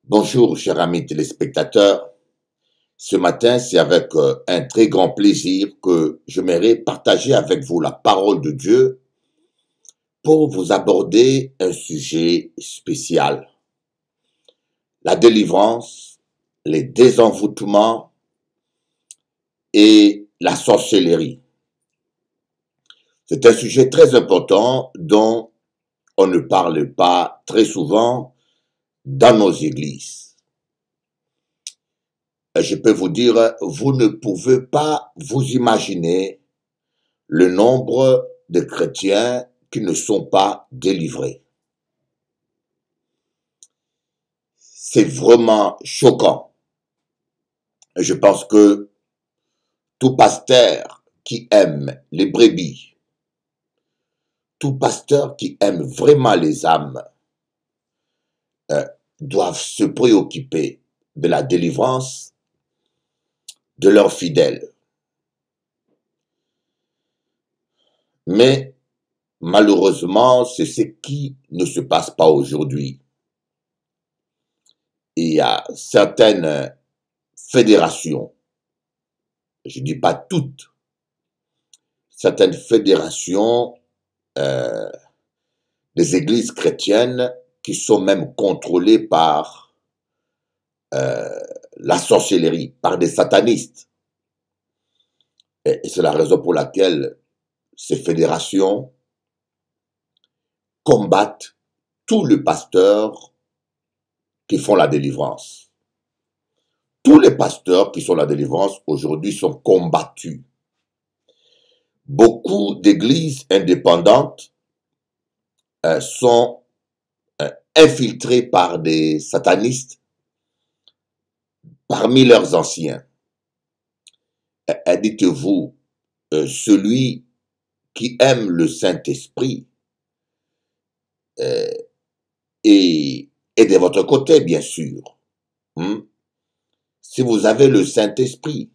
Bonjour, chers amis téléspectateurs. Ce matin, c'est avec un très grand plaisir que j'aimerais partager avec vous la parole de Dieu pour vous aborder un sujet spécial. La délivrance, les désenvoûtements et la sorcellerie. C'est un sujet très important dont on ne parle pas très souvent dans nos églises. Je peux vous dire, vous ne pouvez pas vous imaginer le nombre de chrétiens qui ne sont pas délivrés. C'est vraiment choquant. Je pense que tout pasteur qui aime les brebis, tout pasteur qui aime vraiment les âmes, doivent se préoccuper de la délivrance de leurs fidèles. Mais malheureusement, c'est ce qui ne se passe pas aujourd'hui. Il y a certaines fédérations, je ne dis pas toutes, certaines fédérations des églises chrétiennes qui sont même contrôlées par la sorcellerie, par des satanistes. Et c'est la raison pour laquelle ces fédérations combattent tous les pasteurs qui font la délivrance. Tous les pasteurs qui font la délivrance aujourd'hui sont combattus. Beaucoup d'églises indépendantes sont infiltrées par des satanistes parmi leurs anciens. Dites-vous, celui qui aime le Saint-Esprit est de votre côté, bien sûr. Si vous avez le Saint-Esprit,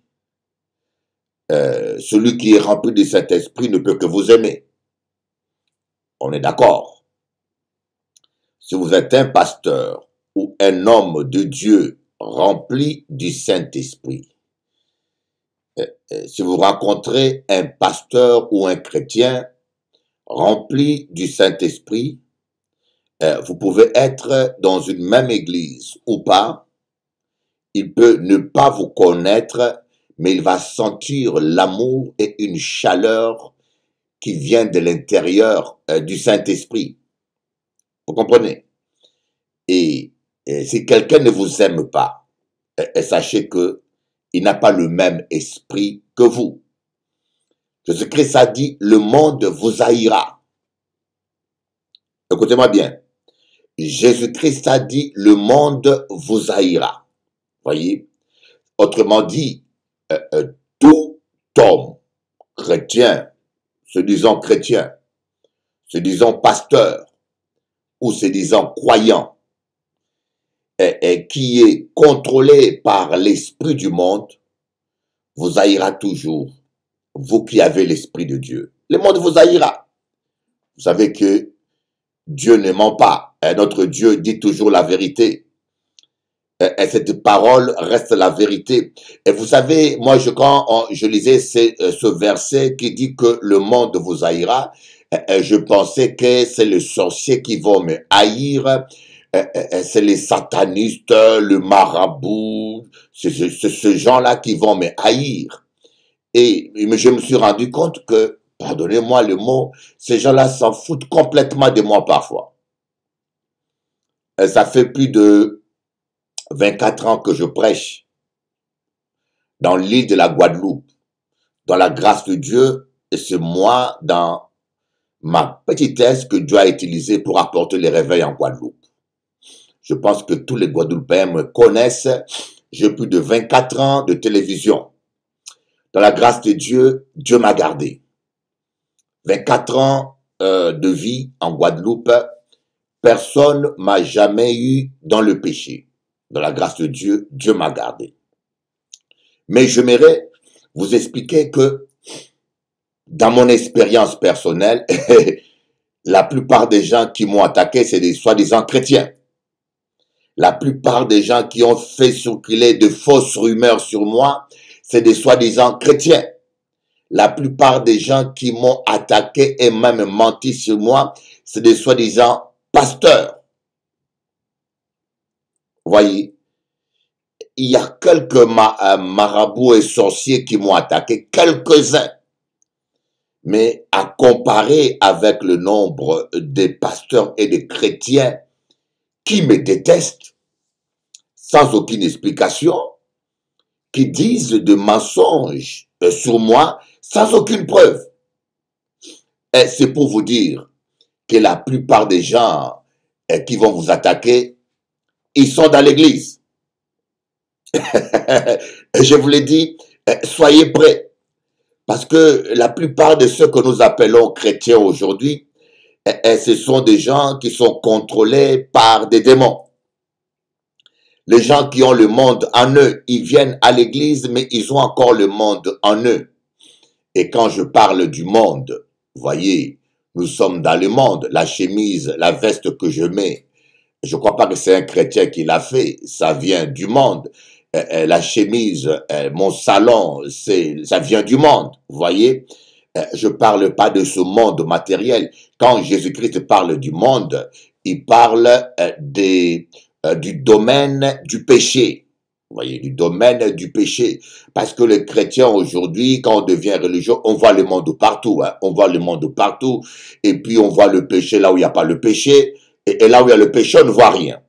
celui qui est rempli du Saint-Esprit ne peut que vous aimer. On est d'accord. Si vous êtes un pasteur ou un homme de Dieu rempli du Saint-Esprit, si vous rencontrez un pasteur ou un chrétien rempli du Saint-Esprit, vous pouvez être dans une même église ou pas, il peut ne pas vous connaître, mais il va sentir l'amour et une chaleur qui vient de l'intérieur du Saint-Esprit. Vous comprenez? Et si quelqu'un ne vous aime pas, sachez que il n'a pas le même esprit que vous. Jésus-Christ a dit, le monde vous haïra. Écoutez-moi bien. Jésus-Christ a dit, le monde vous haïra. Voyez? Autrement dit, tout homme chrétien, se disant pasteur, ou se disant croyant, qui est contrôlé par l'esprit du monde, vous haïra toujours, vous qui avez l'esprit de Dieu. Le monde vous haïra. Vous savez que Dieu ne ment pas. Notre Dieu dit toujours la vérité. Et cette parole reste la vérité. Et vous savez, moi, quand je lisais ce verset qui dit que le monde vous haïra, je pensais que c'est les sorciers qui vont me haïr, c'est les satanistes, le marabout, c'est ce gens-là qui vont me haïr. Et je me suis rendu compte que, pardonnez-moi le mot, ces gens-là s'en foutent complètement de moi parfois. Ça fait plus de 24 ans que je prêche dans l'île de la Guadeloupe, dans la grâce de Dieu, et c'est moi, dans ma petitesse, que Dieu a utilisé pour apporter les réveils en Guadeloupe. Je pense que tous les Guadeloupéens me connaissent. J'ai plus de 24 ans de télévision. Dans la grâce de Dieu, Dieu m'a gardé. 24 ans de vie en Guadeloupe, personne m'a jamais eu dans le péché. Dans la grâce de Dieu, Dieu m'a gardé. Mais j'aimerais vous expliquer que dans mon expérience personnelle, la plupart des gens qui m'ont attaqué, c'est des soi-disant chrétiens. La plupart des gens qui ont fait circuler de fausses rumeurs sur moi, c'est des soi-disant chrétiens. La plupart des gens qui m'ont attaqué et même menti sur moi, c'est des soi-disant pasteurs. Voyez, il y a quelques marabouts et sorciers qui m'ont attaqué, quelques-uns. Mais à comparer avec le nombre des pasteurs et des chrétiens qui me détestent, sans aucune explication, qui disent de mensonges sur moi, sans aucune preuve. Et c'est pour vous dire que la plupart des gens qui vont vous attaquer, ils sont dans l'église. Je vous l'ai dit, soyez prêts. Parce que la plupart de ceux que nous appelons chrétiens aujourd'hui, ce sont des gens qui sont contrôlés par des démons. Les gens qui ont le monde en eux, ils viennent à l'église, mais ils ont encore le monde en eux. Et quand je parle du monde, voyez, nous sommes dans le monde. La chemise, la veste que je mets, je ne crois pas que c'est un chrétien qui l'a fait, ça vient du monde. La chemise, mon salon, ça vient du monde, vous voyez. Je parle pas de ce monde matériel. Quand Jésus-Christ parle du monde, il parle du domaine du péché. Vous voyez, du domaine du péché. Parce que les chrétiens aujourd'hui, quand on devient religieux, on voit le monde partout. Hein. On voit le monde partout. Et puis on voit le péché là où il n'y a pas le péché. Et là où il y a le péché, on ne voit rien.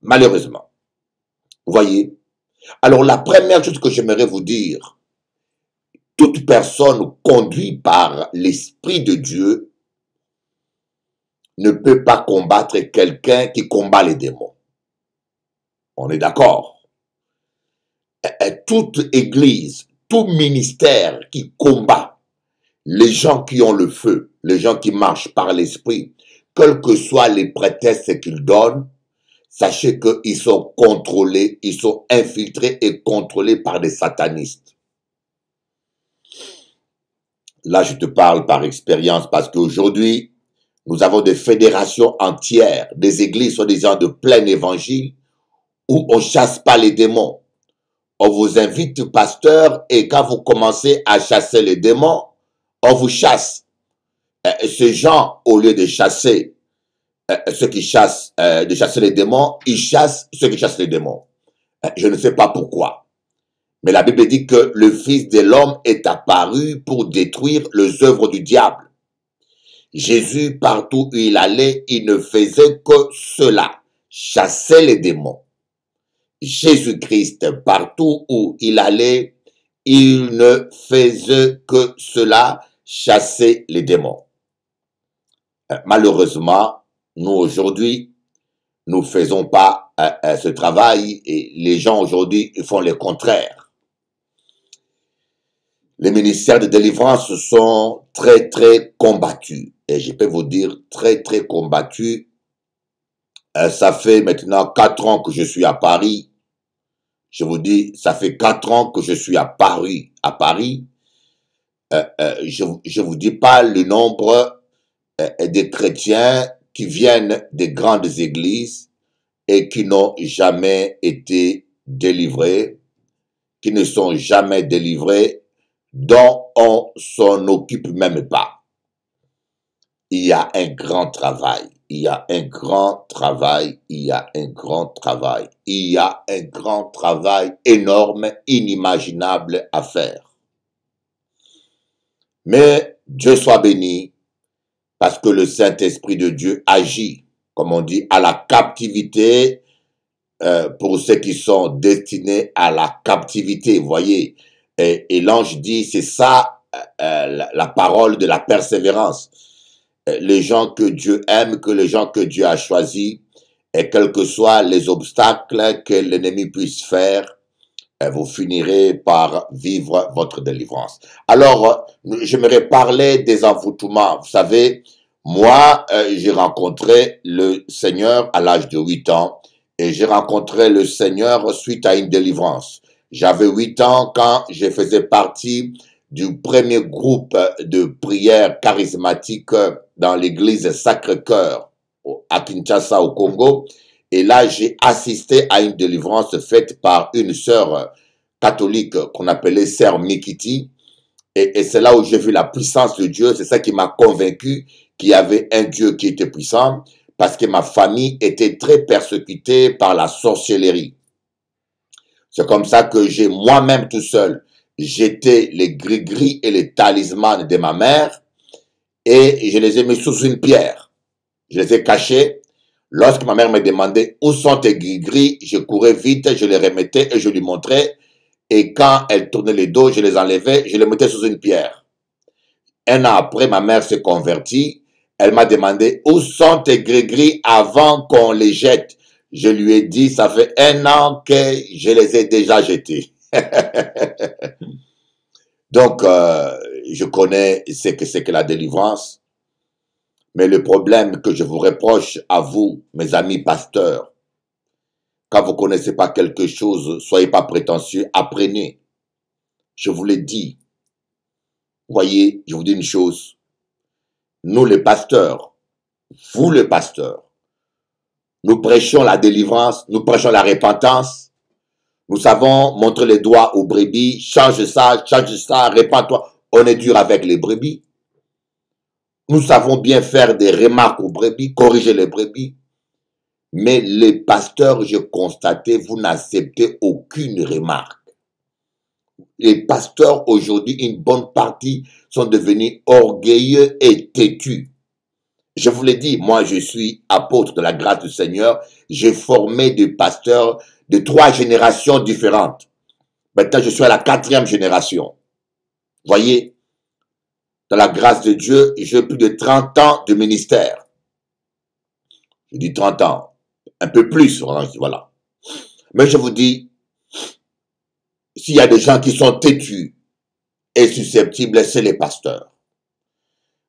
Malheureusement. Vous voyez? Alors la première chose que j'aimerais vous dire, toute personne conduite par l'Esprit de Dieu ne peut pas combattre quelqu'un qui combat les démons. On est d'accord? Toute église, tout ministère qui combat les gens qui ont le feu, les gens qui marchent par l'Esprit, quels que soient les prétextes qu'ils donnent, sachez qu'ils sont contrôlés, ils sont infiltrés et contrôlés par des satanistes. Là, je te parle par expérience parce qu'aujourd'hui, nous avons des fédérations entières, des églises soi-disant de plein évangile où on chasse pas les démons. On vous invite, pasteur, et quand vous commencez à chasser les démons, on vous chasse. Ces gens, au lieu de chasser ceux qui chassent, de chasser les démons, ils chassent ceux qui chassent les démons. Je ne sais pas pourquoi. Mais la Bible dit que le Fils de l'homme est apparu pour détruire les œuvres du diable. Jésus, partout où il allait, il ne faisait que cela, chasser les démons. Jésus-Christ, partout où il allait, il ne faisait que cela, chasser les démons. Malheureusement, nous aujourd'hui, nous ne faisons pas ce travail et les gens aujourd'hui font le contraire. Les ministères de délivrance sont très, très combattus. Et je peux vous dire, très, très combattus. Ça fait maintenant 4 ans que je suis à Paris. Je vous dis, ça fait 4 ans que je suis à Paris. Je vous dis pas le nombre des chrétiens qui viennent des grandes églises et qui n'ont jamais été délivrés, qui ne sont jamais délivrés, dont on s'en occupe même pas. Il y a un grand travail. Il y a un grand travail, il y a un grand travail, il y a un grand travail énorme, inimaginable à faire. Mais Dieu soit béni, parce que le Saint-Esprit de Dieu agit, comme on dit, à la captivité, pour ceux qui sont destinés à la captivité, vous voyez. Et l'ange dit, c'est ça la parole de la persévérance. Les gens que Dieu aime, que les gens que Dieu a choisis, et quels que soient les obstacles que l'ennemi puisse faire, vous finirez par vivre votre délivrance. Alors, j'aimerais parler des envoûtements. Vous savez, moi, j'ai rencontré le Seigneur à l'âge de 8 ans, et j'ai rencontré le Seigneur suite à une délivrance. J'avais 8 ans quand je faisais partie du premier groupe de prière charismatique dans l'église Sacré-Cœur à Kinshasa, au Congo. Et là, j'ai assisté à une délivrance faite par une sœur catholique qu'on appelait Sœur Mikiti. Et c'est là où j'ai vu la puissance de Dieu. C'est ça qui m'a convaincu qu'il y avait un Dieu qui était puissant, parce que ma famille était très persécutée par la sorcellerie. C'est comme ça que j'ai moi-même tout seul jeté les gris-gris et les talismans de ma mère et je les ai mis sous une pierre. Je les ai cachés. Lorsque ma mère me demandait où sont tes gris-gris, je courais vite, je les remettais et je lui montrais. Et quand elle tournait les dos, je les enlevais, je les mettais sous une pierre. Un an après, ma mère s'est convertie. Elle m'a demandé où sont tes gris-gris avant qu'on les jette. Je lui ai dit, ça fait un an que je les ai déjà jetés. Donc, je connais ce que c'est que la délivrance. Mais le problème que je vous reproche à vous, mes amis pasteurs, quand vous ne connaissez pas quelque chose, soyez pas prétentieux, apprenez. Je vous l'ai dit. Voyez, je vous dis une chose. Nous les pasteurs, vous les pasteurs, nous prêchons la délivrance, nous prêchons la repentance. Nous savons montrer les doigts aux brebis, change ça, répands-toi. On est dur avec les brebis. Nous savons bien faire des remarques aux brebis, corriger les brebis. Mais les pasteurs, j'ai constaté, vous n'acceptez aucune remarque. Les pasteurs, aujourd'hui, une bonne partie sont devenus orgueilleux et têtus. Je vous l'ai dit, moi, je suis apôtre de la grâce du Seigneur. J'ai formé des pasteurs de 3 générations différentes. Maintenant, je suis à la 4e génération. Voyez, dans la grâce de Dieu, j'ai plus de 30 ans de ministère. Je dis 30 ans, un peu plus, voilà. Mais je vous dis, s'il y a des gens qui sont têtus et susceptibles, c'est les pasteurs.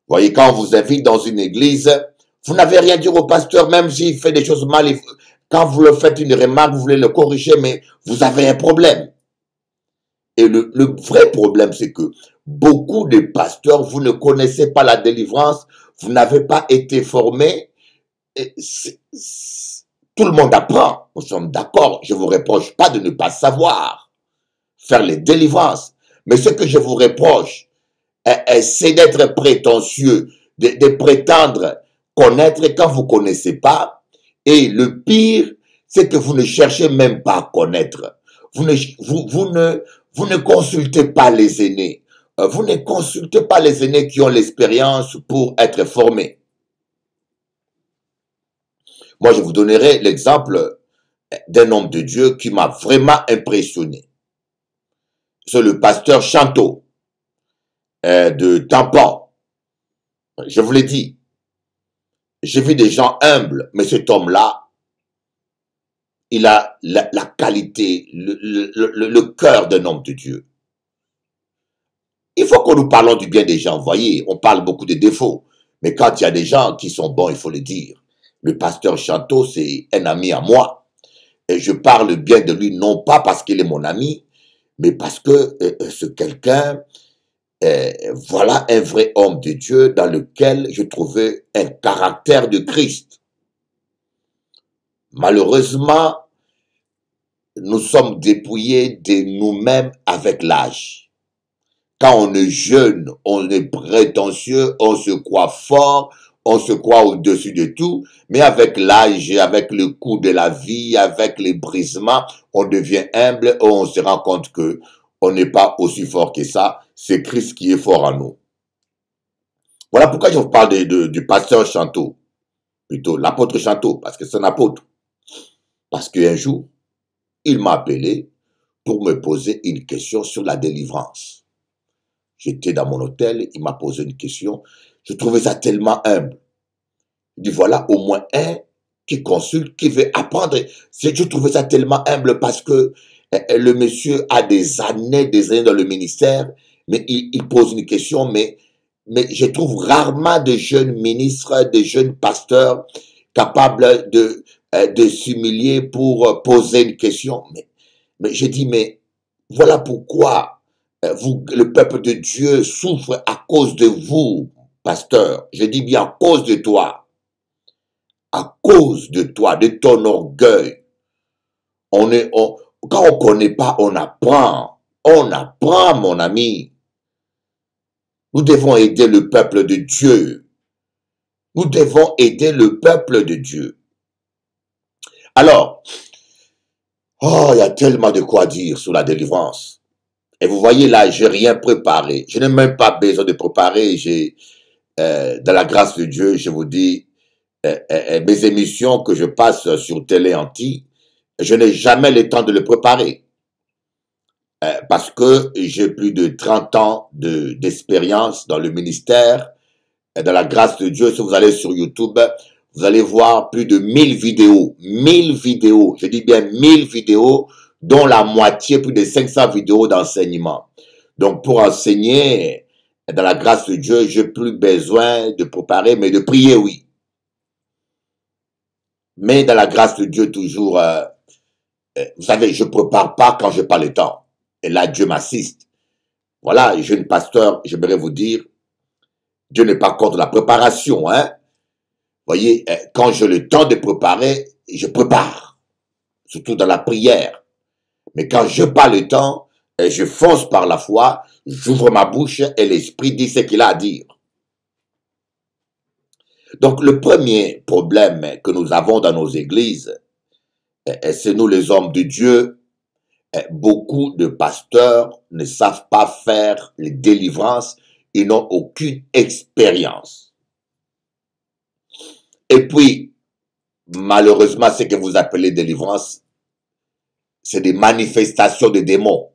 Voyez, quand on vous invite dans une église, vous n'avez rien à dire au pasteur, même s'il fait des choses mal. Quand vous le faites une remarque, vous voulez le corriger, mais vous avez un problème. Et le vrai problème, c'est que beaucoup de pasteurs, vous ne connaissez pas la délivrance, vous n'avez pas été formés. Tout le monde apprend, nous sommes d'accord. Je ne vous reproche pas de ne pas savoir faire les délivrances. Mais ce que je vous reproche, c'est d'être prétentieux, de prétendre connaître quand vous ne connaissez pas. Et le pire, c'est que vous ne cherchez même pas à connaître. Vous ne consultez pas les aînés. Vous ne consultez pas les aînés qui ont l'expérience pour être formés. Moi, je vous donnerai l'exemple d'un homme de Dieu qui m'a vraiment impressionné. C'est le pasteur Chanteau de Tampan. Je vous l'ai dit. J'ai vu des gens humbles, mais cet homme-là, il a la qualité, le cœur d'un homme de Dieu. Il faut que nous parlons du bien des gens, vous voyez, on parle beaucoup des défauts, mais quand il y a des gens qui sont bons, il faut le dire. Le pasteur Chanteau, c'est un ami à moi, et je parle bien de lui, non pas parce qu'il est mon ami, mais parce que c'est quelqu'un, voilà un vrai homme de Dieu dans lequel je trouvais un caractère de Christ. Malheureusement, nous sommes dépouillés de nous-mêmes avec l'âge. Quand on est jeune, on est prétentieux, on se croit fort, on se croit au-dessus de tout, mais avec l'âge, avec le coût de la vie, avec les brisements, on devient humble et on se rend compte que on n'est pas aussi fort que ça, c'est Christ qui est fort en nous. Voilà pourquoi je vous parle du pasteur Chanteau, plutôt l'apôtre Chanteau, parce que c'est un apôtre. Parce qu'un jour, il m'a appelé pour me poser une question sur la délivrance. J'étais dans mon hôtel, il m'a posé une question. Je trouvais ça tellement humble. Il dit, voilà au moins un qui consulte, qui veut apprendre. Je trouvais ça tellement humble parce que le monsieur a des années dans le ministère, mais il pose une question, mais je trouve rarement de jeunes ministres, de jeunes pasteurs capables de s'humilier pour poser une question. Mais je dis, mais voilà pourquoi le peuple de Dieu souffre à cause de vous, pasteur. Je dis bien à cause de toi. à cause de toi, de ton orgueil. Quand on ne connaît pas, on apprend. On apprend, mon ami. Nous devons aider le peuple de Dieu. Nous devons aider le peuple de Dieu. Alors, oh, il y a tellement de quoi dire sur la délivrance. Et vous voyez là, je n'ai rien préparé. Je n'ai même pas besoin de préparer. Dans la grâce de Dieu, je vous dis, mes émissions que je passe sur Télé Anti, je n'ai jamais le temps de les préparer. Parce que j'ai plus de 30 ans d'expérience dans le ministère. Dans la grâce de Dieu, si vous allez sur YouTube, vous allez voir plus de 1000 vidéos. 1000 vidéos, je dis bien 1000 vidéos, dont la moitié, plus de 500 vidéos d'enseignement. Donc pour enseigner, dans la grâce de Dieu, j'ai plus besoin de préparer, mais de prier, oui. Mais dans la grâce de Dieu, toujours, vous savez, je ne prépare pas quand je n'ai pas le temps. Et là, Dieu m'assiste. Voilà, jeune pasteur, j'aimerais vous dire, Dieu n'est pas contre la préparation, hein. Vous voyez, quand j'ai le temps de préparer, je prépare. Surtout dans la prière. Mais quand je n'ai pas le temps, je fonce par la foi, j'ouvre ma bouche et l'Esprit dit ce qu'il a à dire. Donc, le premier problème que nous avons dans nos églises, c'est nous les hommes de Dieu. Beaucoup de pasteurs ne savent pas faire les délivrances, ils n'ont aucune expérience. Et puis, malheureusement, ce que vous appelez délivrance, c'est des manifestations de démons.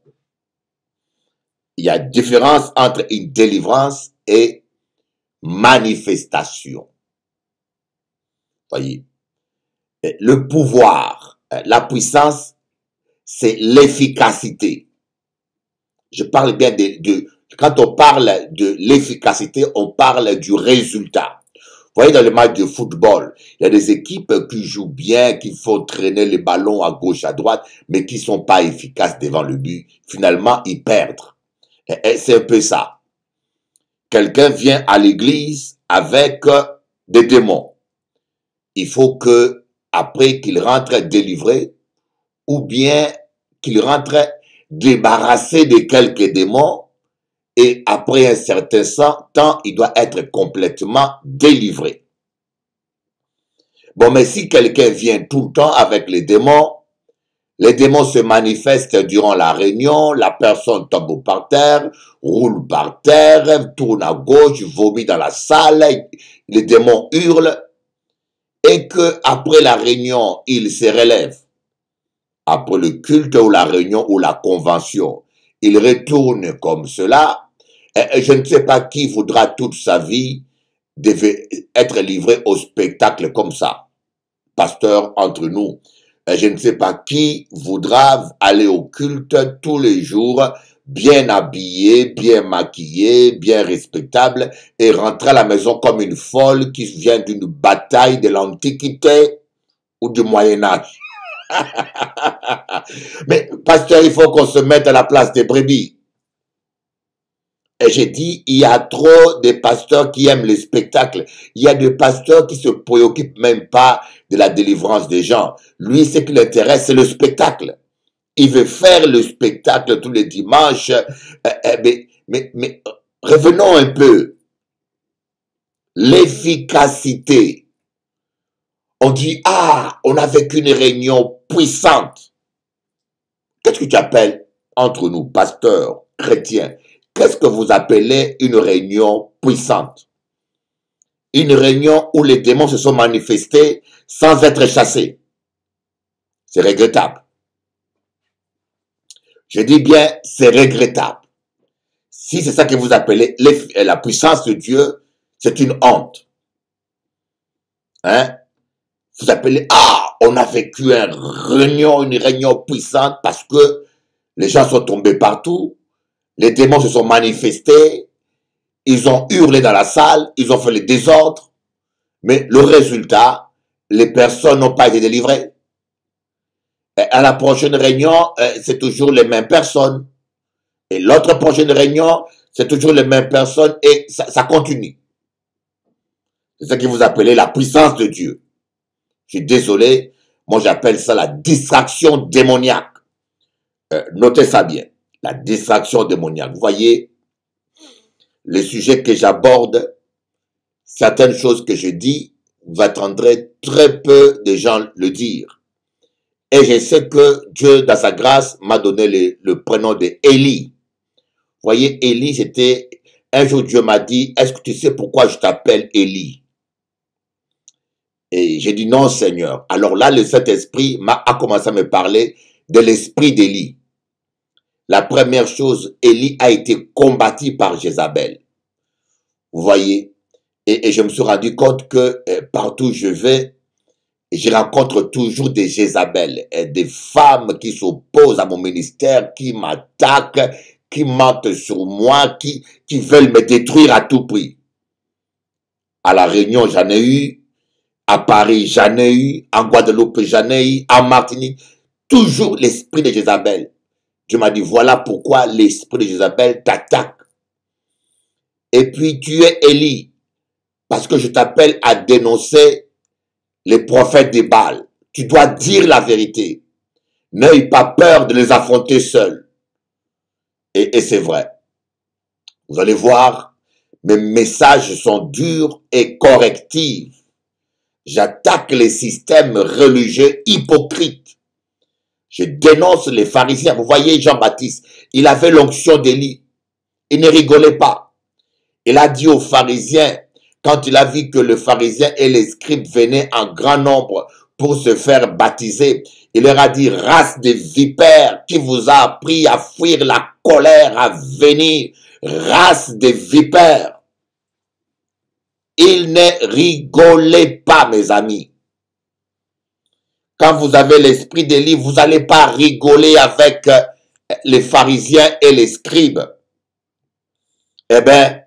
Il y a différence entre une délivrance et manifestation. Voyez, le pouvoir, la puissance, c'est l'efficacité. Je parle bien quand on parle de l'efficacité, on parle du résultat. Vous voyez, dans le match de football, il y a des équipes qui jouent bien, qui font traîner les ballons à gauche, à droite, mais qui ne sont pas efficaces devant le but. Finalement, ils perdent. Et c'est un peu ça. Quelqu'un vient à l'église avec des démons. Il faut que, après qu'il rentre délivré, ou bien qu'il rentre débarrassé de quelques démons, et après un certain temps, il doit être complètement délivré. Bon, mais si quelqu'un vient tout le temps avec les démons se manifestent durant la réunion, la personne tombe par terre, roule par terre, tourne à gauche, vomit dans la salle, les démons hurlent, et que après la réunion, il se relève. Après le culte ou la réunion ou la convention, il retourne comme cela. Et je ne sais pas qui voudra toute sa vie être livré au spectacle comme ça. Pasteur, entre nous, je ne sais pas qui voudra aller au culte tous les jours, bien habillé, bien maquillé, bien respectable, et rentrer à la maison comme une folle qui vient d'une bataille de l'Antiquité ou du Moyen-Âge. Mais, pasteur, il faut qu'on se mette à la place des brebis. Et j'ai dit, il y a trop de pasteurs qui aiment les spectacles. Il y a des pasteurs qui se préoccupent même pas de la délivrance des gens. Lui, ce qui l'intéresse, c'est le spectacle. Il veut faire le spectacle tous les dimanches. Mais revenons un peu. L'efficacité. On dit, ah, on a vécu une réunion puissante. Qu'est-ce que tu appelles, entre nous, pasteurs, chrétiens, qu'est-ce que vous appelez une réunion puissante? Une réunion où les démons se sont manifestés sans être chassés. C'est regrettable. Je dis bien, c'est regrettable. Si c'est ça que vous appelez la puissance de Dieu, c'est une honte. Hein? Vous appelez, ah, on a vécu une réunion puissante parce que les gens sont tombés partout, les démons se sont manifestés, ils ont hurlé dans la salle, ils ont fait le désordre, mais le résultat, les personnes n'ont pas été délivrées. Et à la prochaine réunion, c'est toujours les mêmes personnes. Et l'autre prochaine réunion, c'est toujours les mêmes personnes et ça continue. C'est ce que vous appelez la puissance de Dieu. Je suis désolé, moi j'appelle ça la distraction démoniaque. Notez ça bien, la distraction démoniaque. Vous voyez, les sujets que j'aborde, certaines choses que je dis, vous attendrez très peu de gens le dire. Et je sais que Dieu, dans sa grâce, m'a donné le prénom de Élie. Vous voyez, Élie, c'était... Un jour, Dieu m'a dit, est-ce que tu sais pourquoi je t'appelle Élie? Et j'ai dit, non, Seigneur. Alors là, le Saint-Esprit a commencé à me parler de l'esprit d'Élie. La première chose, Élie a été combattu par Jézabel. Vous voyez? Et je me suis rendu compte que partout où je vais, je rencontre toujours des Jézabel, des femmes qui s'opposent à mon ministère, qui m'attaquent, qui mentent sur moi, qui veulent me détruire à tout prix. À La Réunion, j'en ai eu. À Paris, j'en ai eu. En Guadeloupe, j'en ai eu. En Martinique, toujours l'esprit de Jézabel. Dieu m'a dit, voilà pourquoi l'esprit de Jézabel t'attaque. Et puis, tu es Élie, parce que je t'appelle à dénoncer les prophètes des Baals. Tu dois dire la vérité. N'aie pas peur de les affronter seul. Et c'est vrai. Vous allez voir, mes messages sont durs et correctifs. J'attaque les systèmes religieux hypocrites. Je dénonce les pharisiens. Vous voyez Jean-Baptiste, il avait l'onction d'Élie. Il ne rigolait pas. Il a dit aux pharisiens, quand il a vu que le pharisien et les scribes venaient en grand nombre pour se faire baptiser, il leur a dit, race de vipères, qui vous a appris à fuir la colère à venir, race de vipères. Il ne rigolait pas, mes amis. Quand vous avez l'esprit d'Élie, vous n'allez pas rigoler avec les pharisiens et les scribes. Eh bien,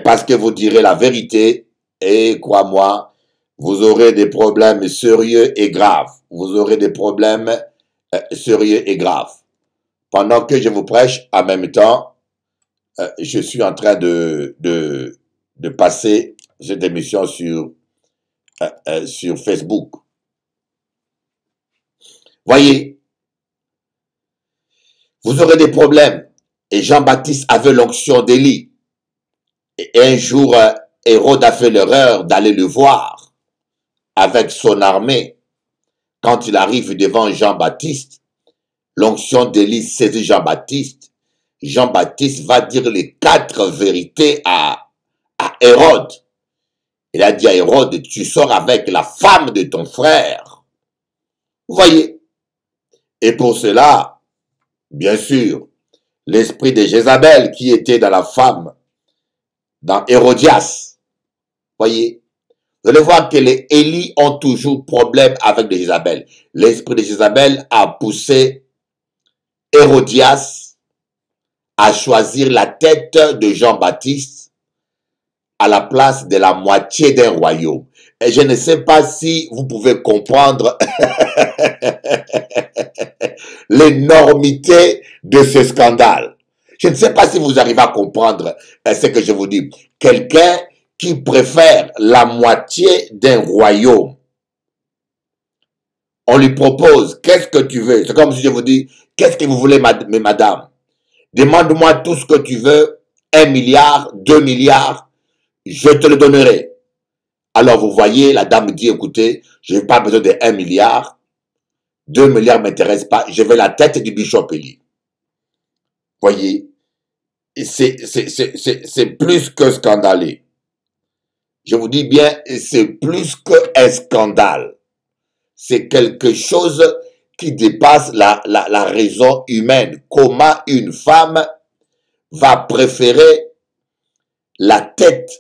parce que vous direz la vérité, et crois-moi, vous aurez des problèmes sérieux et graves. Vous aurez des problèmes sérieux et graves. Pendant que je vous prêche, en même temps, je suis en train de passer cette émission sur Facebook. Voyez, vous aurez des problèmes. Et Jean-Baptiste avait l'onction d'Élie. Et un jour, Hérode a fait l'erreur d'aller le voir avec son armée. Quand il arrive devant Jean-Baptiste, l'onction d'Élie saisit Jean-Baptiste. Jean-Baptiste va dire les 4 vérités à Hérode. Il a dit à Hérode, tu sors avec la femme de ton frère. Vous voyez? Et pour cela, bien sûr, l'esprit de Jézabel qui était dans la femme, dans Hérodias. Voyez, vous allez voir que les Élie ont toujours problème avec les Jézabel. L'esprit de Jézabel a poussé Hérodias à choisir la tête de Jean-Baptiste à la place de la moitié d'un royaume. Et je ne sais pas si vous pouvez comprendre l'énormité de ce scandale. Je ne sais pas si vous arrivez à comprendre ce que je vous dis. Quelqu'un qui préfère la moitié d'un royaume. On lui propose, qu'est-ce que tu veux? C'est comme si je vous dis, qu'est-ce que vous voulez, madame? Demande-moi tout ce que tu veux, 1 milliard, 2 milliards, je te le donnerai. Alors vous voyez, la dame dit, écoutez, je n'ai pas besoin de 1 milliard, 2 milliards ne m'intéressent pas, je veux la tête du bishop Élie. Voyez, c'est plus que scandaleux. Je vous dis bien, c'est plus qu'un scandale. C'est quelque chose qui dépasse la raison humaine. Comment une femme va préférer la tête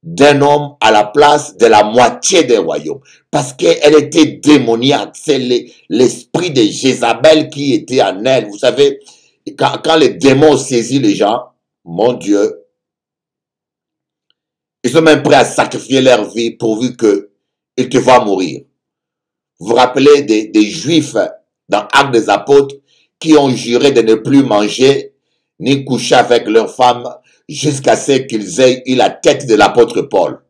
d'un homme à la place de la moitié des royaumes? Parce qu'elle était démoniaque. C'est l'esprit de Jézabel qui était en elle. Vous savez, quand les démons saisissent les gens, mon Dieu, ils sont même prêts à sacrifier leur vie pourvu qu'ils te voient mourir. Vous vous rappelez des Juifs dans Actes des Apôtres qui ont juré de ne plus manger ni coucher avec leurs femmes jusqu'à ce qu'ils aient eu la tête de l'apôtre Paul.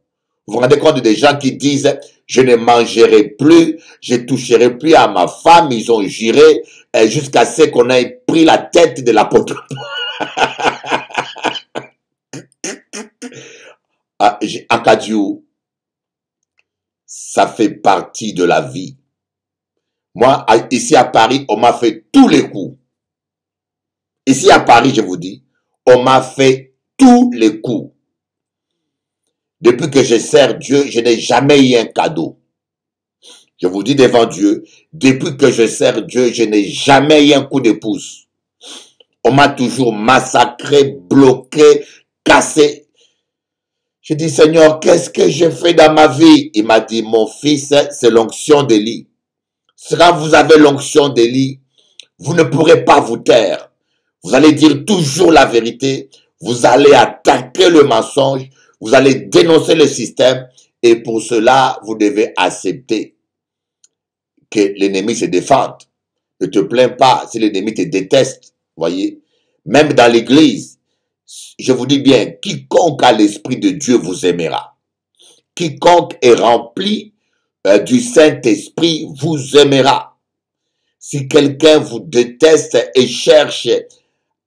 Vous vous rendez compte des gens qui disent, je ne mangerai plus, je toucherai plus à ma femme, ils ont juré jusqu'à ce qu'on ait pris la tête de l'apôtre. Akadiou, ça fait partie de la vie. Moi, ici à Paris, on m'a fait tous les coups. Ici à Paris, je vous dis, on m'a fait tous les coups. Depuis que je sers Dieu, je n'ai jamais eu un cadeau. Je vous dis devant Dieu, depuis que je sers Dieu, je n'ai jamais eu un coup de pouce. On m'a toujours massacré, bloqué, cassé. Je dis, Seigneur, qu'est-ce que j'ai fait dans ma vie? Il m'a dit, mon fils, c'est l'onction d'Élie. Quand vous avez l'onction d'Élie, vous ne pourrez pas vous taire. Vous allez dire toujours la vérité. Vous allez attaquer le mensonge. Vous allez dénoncer le système. Et pour cela, vous devez accepter que l'ennemi se défende. Ne te plains pas si l'ennemi te déteste. Voyez, même dans l'église, je vous dis bien, quiconque a l'esprit de Dieu vous aimera. Quiconque est rempli du Saint-Esprit vous aimera. Si quelqu'un vous déteste et cherche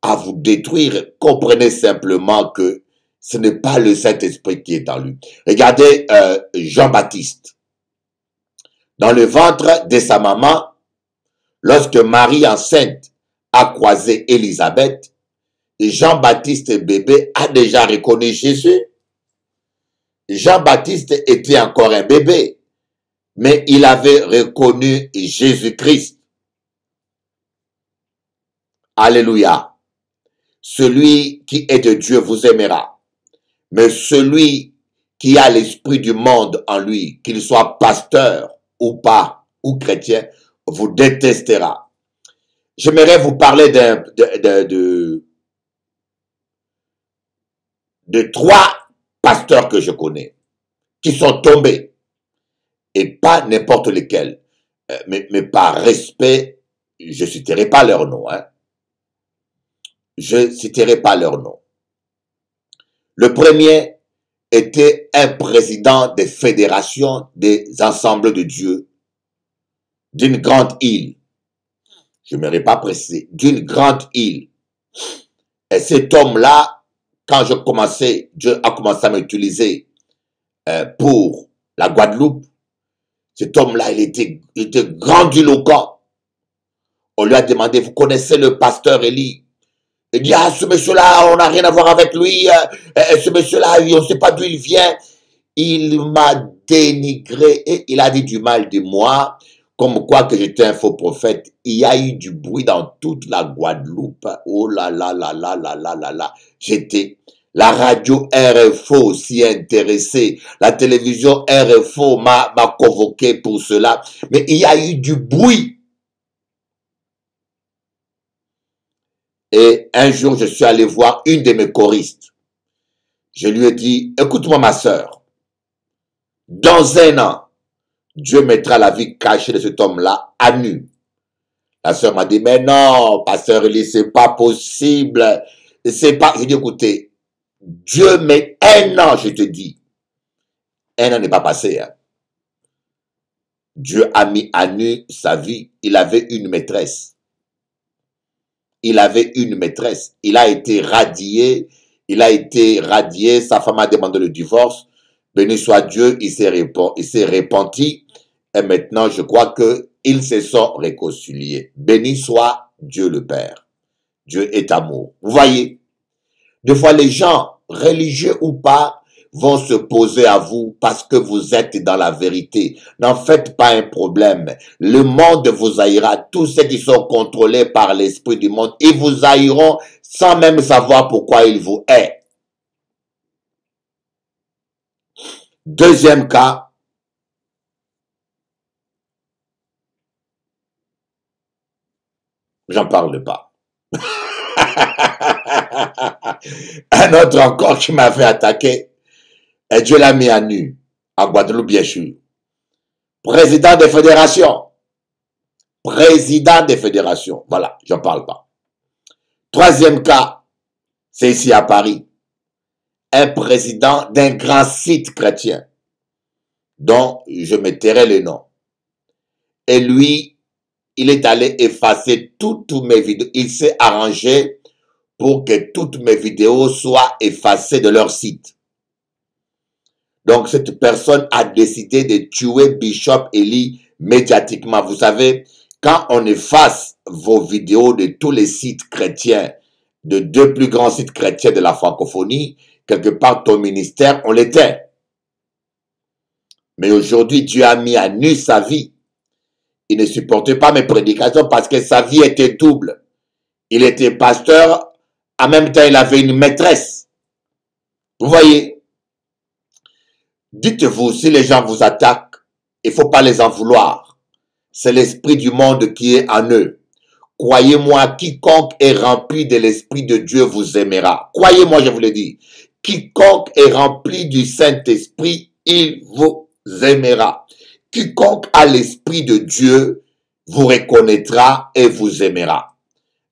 à vous détruire, comprenez simplement que ce n'est pas le Saint-Esprit qui est en lui. Regardez Jean-Baptiste. Dans le ventre de sa maman, lorsque Marie enceinte a croisé Élisabeth, Jean-Baptiste bébé a déjà reconnu Jésus. Jean-Baptiste était encore un bébé, mais il avait reconnu Jésus-Christ. Alléluia. Celui qui est de Dieu vous aimera, mais celui qui a l'esprit du monde en lui, qu'il soit pasteur ou pas, ou chrétien, vous détestera. J'aimerais vous parler de 3 pasteurs que je connais, qui sont tombés, et pas n'importe lesquels, mais par respect, je ne citerai pas leur nom, hein. Je ne citerai pas leur nom. Le premier était un président des fédérations des ensembles de Dieu d'une grande île. Je ne m'aurais pas précisé, d'une grande île. Et cet homme-là, quand Dieu a commencé à m'utiliser pour la Guadeloupe, cet homme-là, il était grandiloquent. On lui a demandé, vous connaissez le pasteur Élie? Il dit, ah, ce monsieur-là, on n'a rien à voir avec lui. Ce monsieur-là, on ne sait pas d'où il vient. Il m'a dénigré et il a dit du mal de moi, comme quoi que j'étais un faux prophète. Il y a eu du bruit dans toute la Guadeloupe. Oh là là là là là là là là. La radio RFO s'y est intéressée. La télévision RFO m'a convoqué pour cela. Mais il y a eu du bruit. Et un jour, je suis allé voir une de mes choristes. Je lui ai dit, écoute-moi ma sœur, dans un an, Dieu mettra la vie cachée de cet homme-là à nu. La sœur m'a dit, mais non, pasteur Élie, c'est pas possible. C'est pas, j'ai dit, écoutez, Dieu met un an, je te dis. Un an n'est pas passé, hein. Dieu a mis à nu sa vie. Il avait une maîtresse. Il avait une maîtresse. Il a été radié. Sa femme a demandé le divorce. Béni soit Dieu, il s'est repenti. Et maintenant, je crois qu'ils se sont réconciliés. Béni soit Dieu le Père. Dieu est amour. Vous voyez, des fois les gens, religieux ou pas, vont se poser à vous parce que vous êtes dans la vérité. N'en faites pas un problème. Le monde vous haïra. Tous ceux qui sont contrôlés par l'esprit du monde, ils vous haïront sans même savoir pourquoi ils vous haïssent. Deuxième cas, j'en parle pas. Un autre encore qui m'a fait attaquer, et Dieu l'a mis à nu, à Guadeloupe bien sûr. Président des fédérations. Président des fédérations. Voilà, j'en parle pas. Troisième cas, c'est ici à Paris. Un président d'un grand site chrétien. dont je me tairai le nom. Et lui, il est allé effacer toutes mes vidéos. Il s'est arrangé pour que toutes mes vidéos soient effacées de leur site. Donc, cette personne a décidé de tuer Bishop Eli médiatiquement. Vous savez, quand on efface vos vidéos de tous les sites chrétiens, de 2 plus grands sites chrétiens de la francophonie, quelque part ton ministère, on l'éteint. Mais aujourd'hui, Dieu a mis à nu sa vie. Il ne supportait pas mes prédications parce que sa vie était double. Il était pasteur, en même temps il avait une maîtresse. Vous voyez? Dites-vous, si les gens vous attaquent, il ne faut pas les en vouloir. C'est l'esprit du monde qui est en eux. Croyez-moi, quiconque est rempli de l'esprit de Dieu vous aimera. Croyez-moi, je vous le dis. Quiconque est rempli du Saint-Esprit, il vous aimera. Quiconque a l'esprit de Dieu vous reconnaîtra et vous aimera.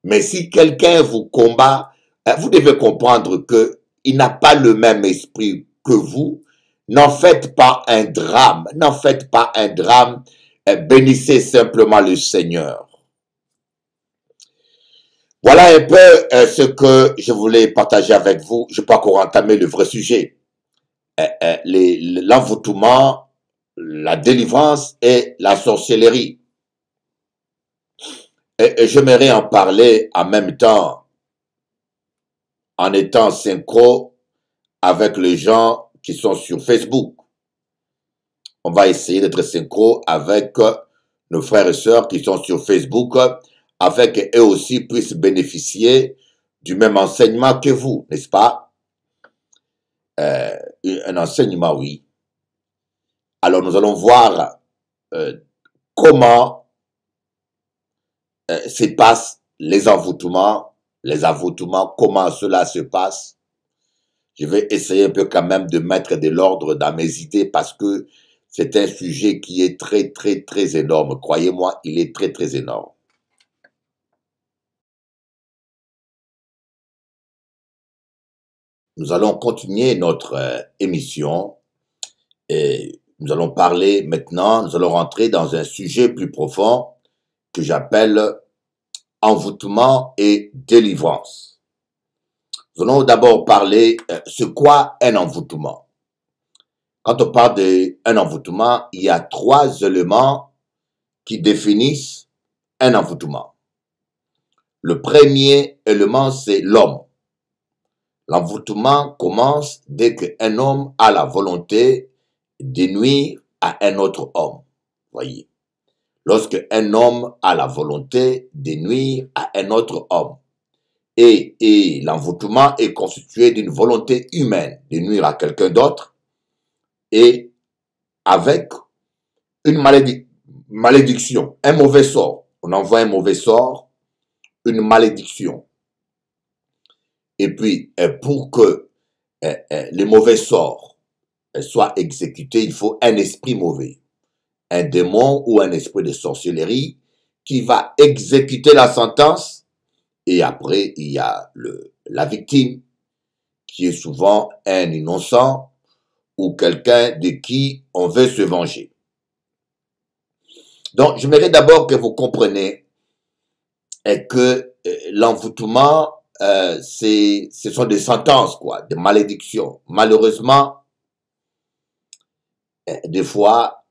Mais si quelqu'un vous combat, vous devez comprendre que il n'a pas le même esprit que vous. N'en faites pas un drame. N'en faites pas un drame. Bénissez simplement le Seigneur. Voilà un peu ce que je voulais partager avec vous. Je peux encore entamer le vrai sujet. L'envoûtement, la délivrance et la sorcellerie. Et j'aimerais en parler en même temps, en étant synchro avec les gens qui sont sur Facebook. On va essayer d'être synchro avec nos frères et sœurs qui sont sur Facebook, afin qu'eux aussi puissent bénéficier du même enseignement que vous, n'est-ce pas? Un enseignement, oui. Alors nous allons voir comment se passent les envoûtements, comment cela se passe. Je vais essayer un peu quand même de mettre de l'ordre dans mes idées parce que c'est un sujet qui est très, très, très énorme. Croyez-moi, il est très, très énorme. Nous allons continuer notre émission et nous allons parler maintenant, nous allons rentrer dans un sujet plus profond que j'appelle envoûtement et délivrance. Nous allons d'abord parler c'est quoi un envoûtement. Quand on parle d'un envoûtement, il y a 3 éléments qui définissent un envoûtement. Le premier élément, c'est l'homme. L'envoûtement commence dès qu'un homme a la volonté de nuire à un autre homme. Voyez. Lorsque un homme a la volonté de nuire à un autre homme. Et l'envoûtement est constitué d'une volonté humaine de nuire à quelqu'un d'autre et avec une malédiction, un mauvais sort. On envoie un mauvais sort, une malédiction. Et puis, pour que les mauvais sorts soient exécutés, il faut un esprit mauvais, un démon ou un esprit de sorcellerie qui va exécuter la sentence. Et après, il y a la victime, qui est souvent un innocent ou quelqu'un de qui on veut se venger. Donc, j'aimerais d'abord que vous compreniez que l'envoûtement, ce sont des sentences, quoi, des malédictions. Malheureusement, des fois,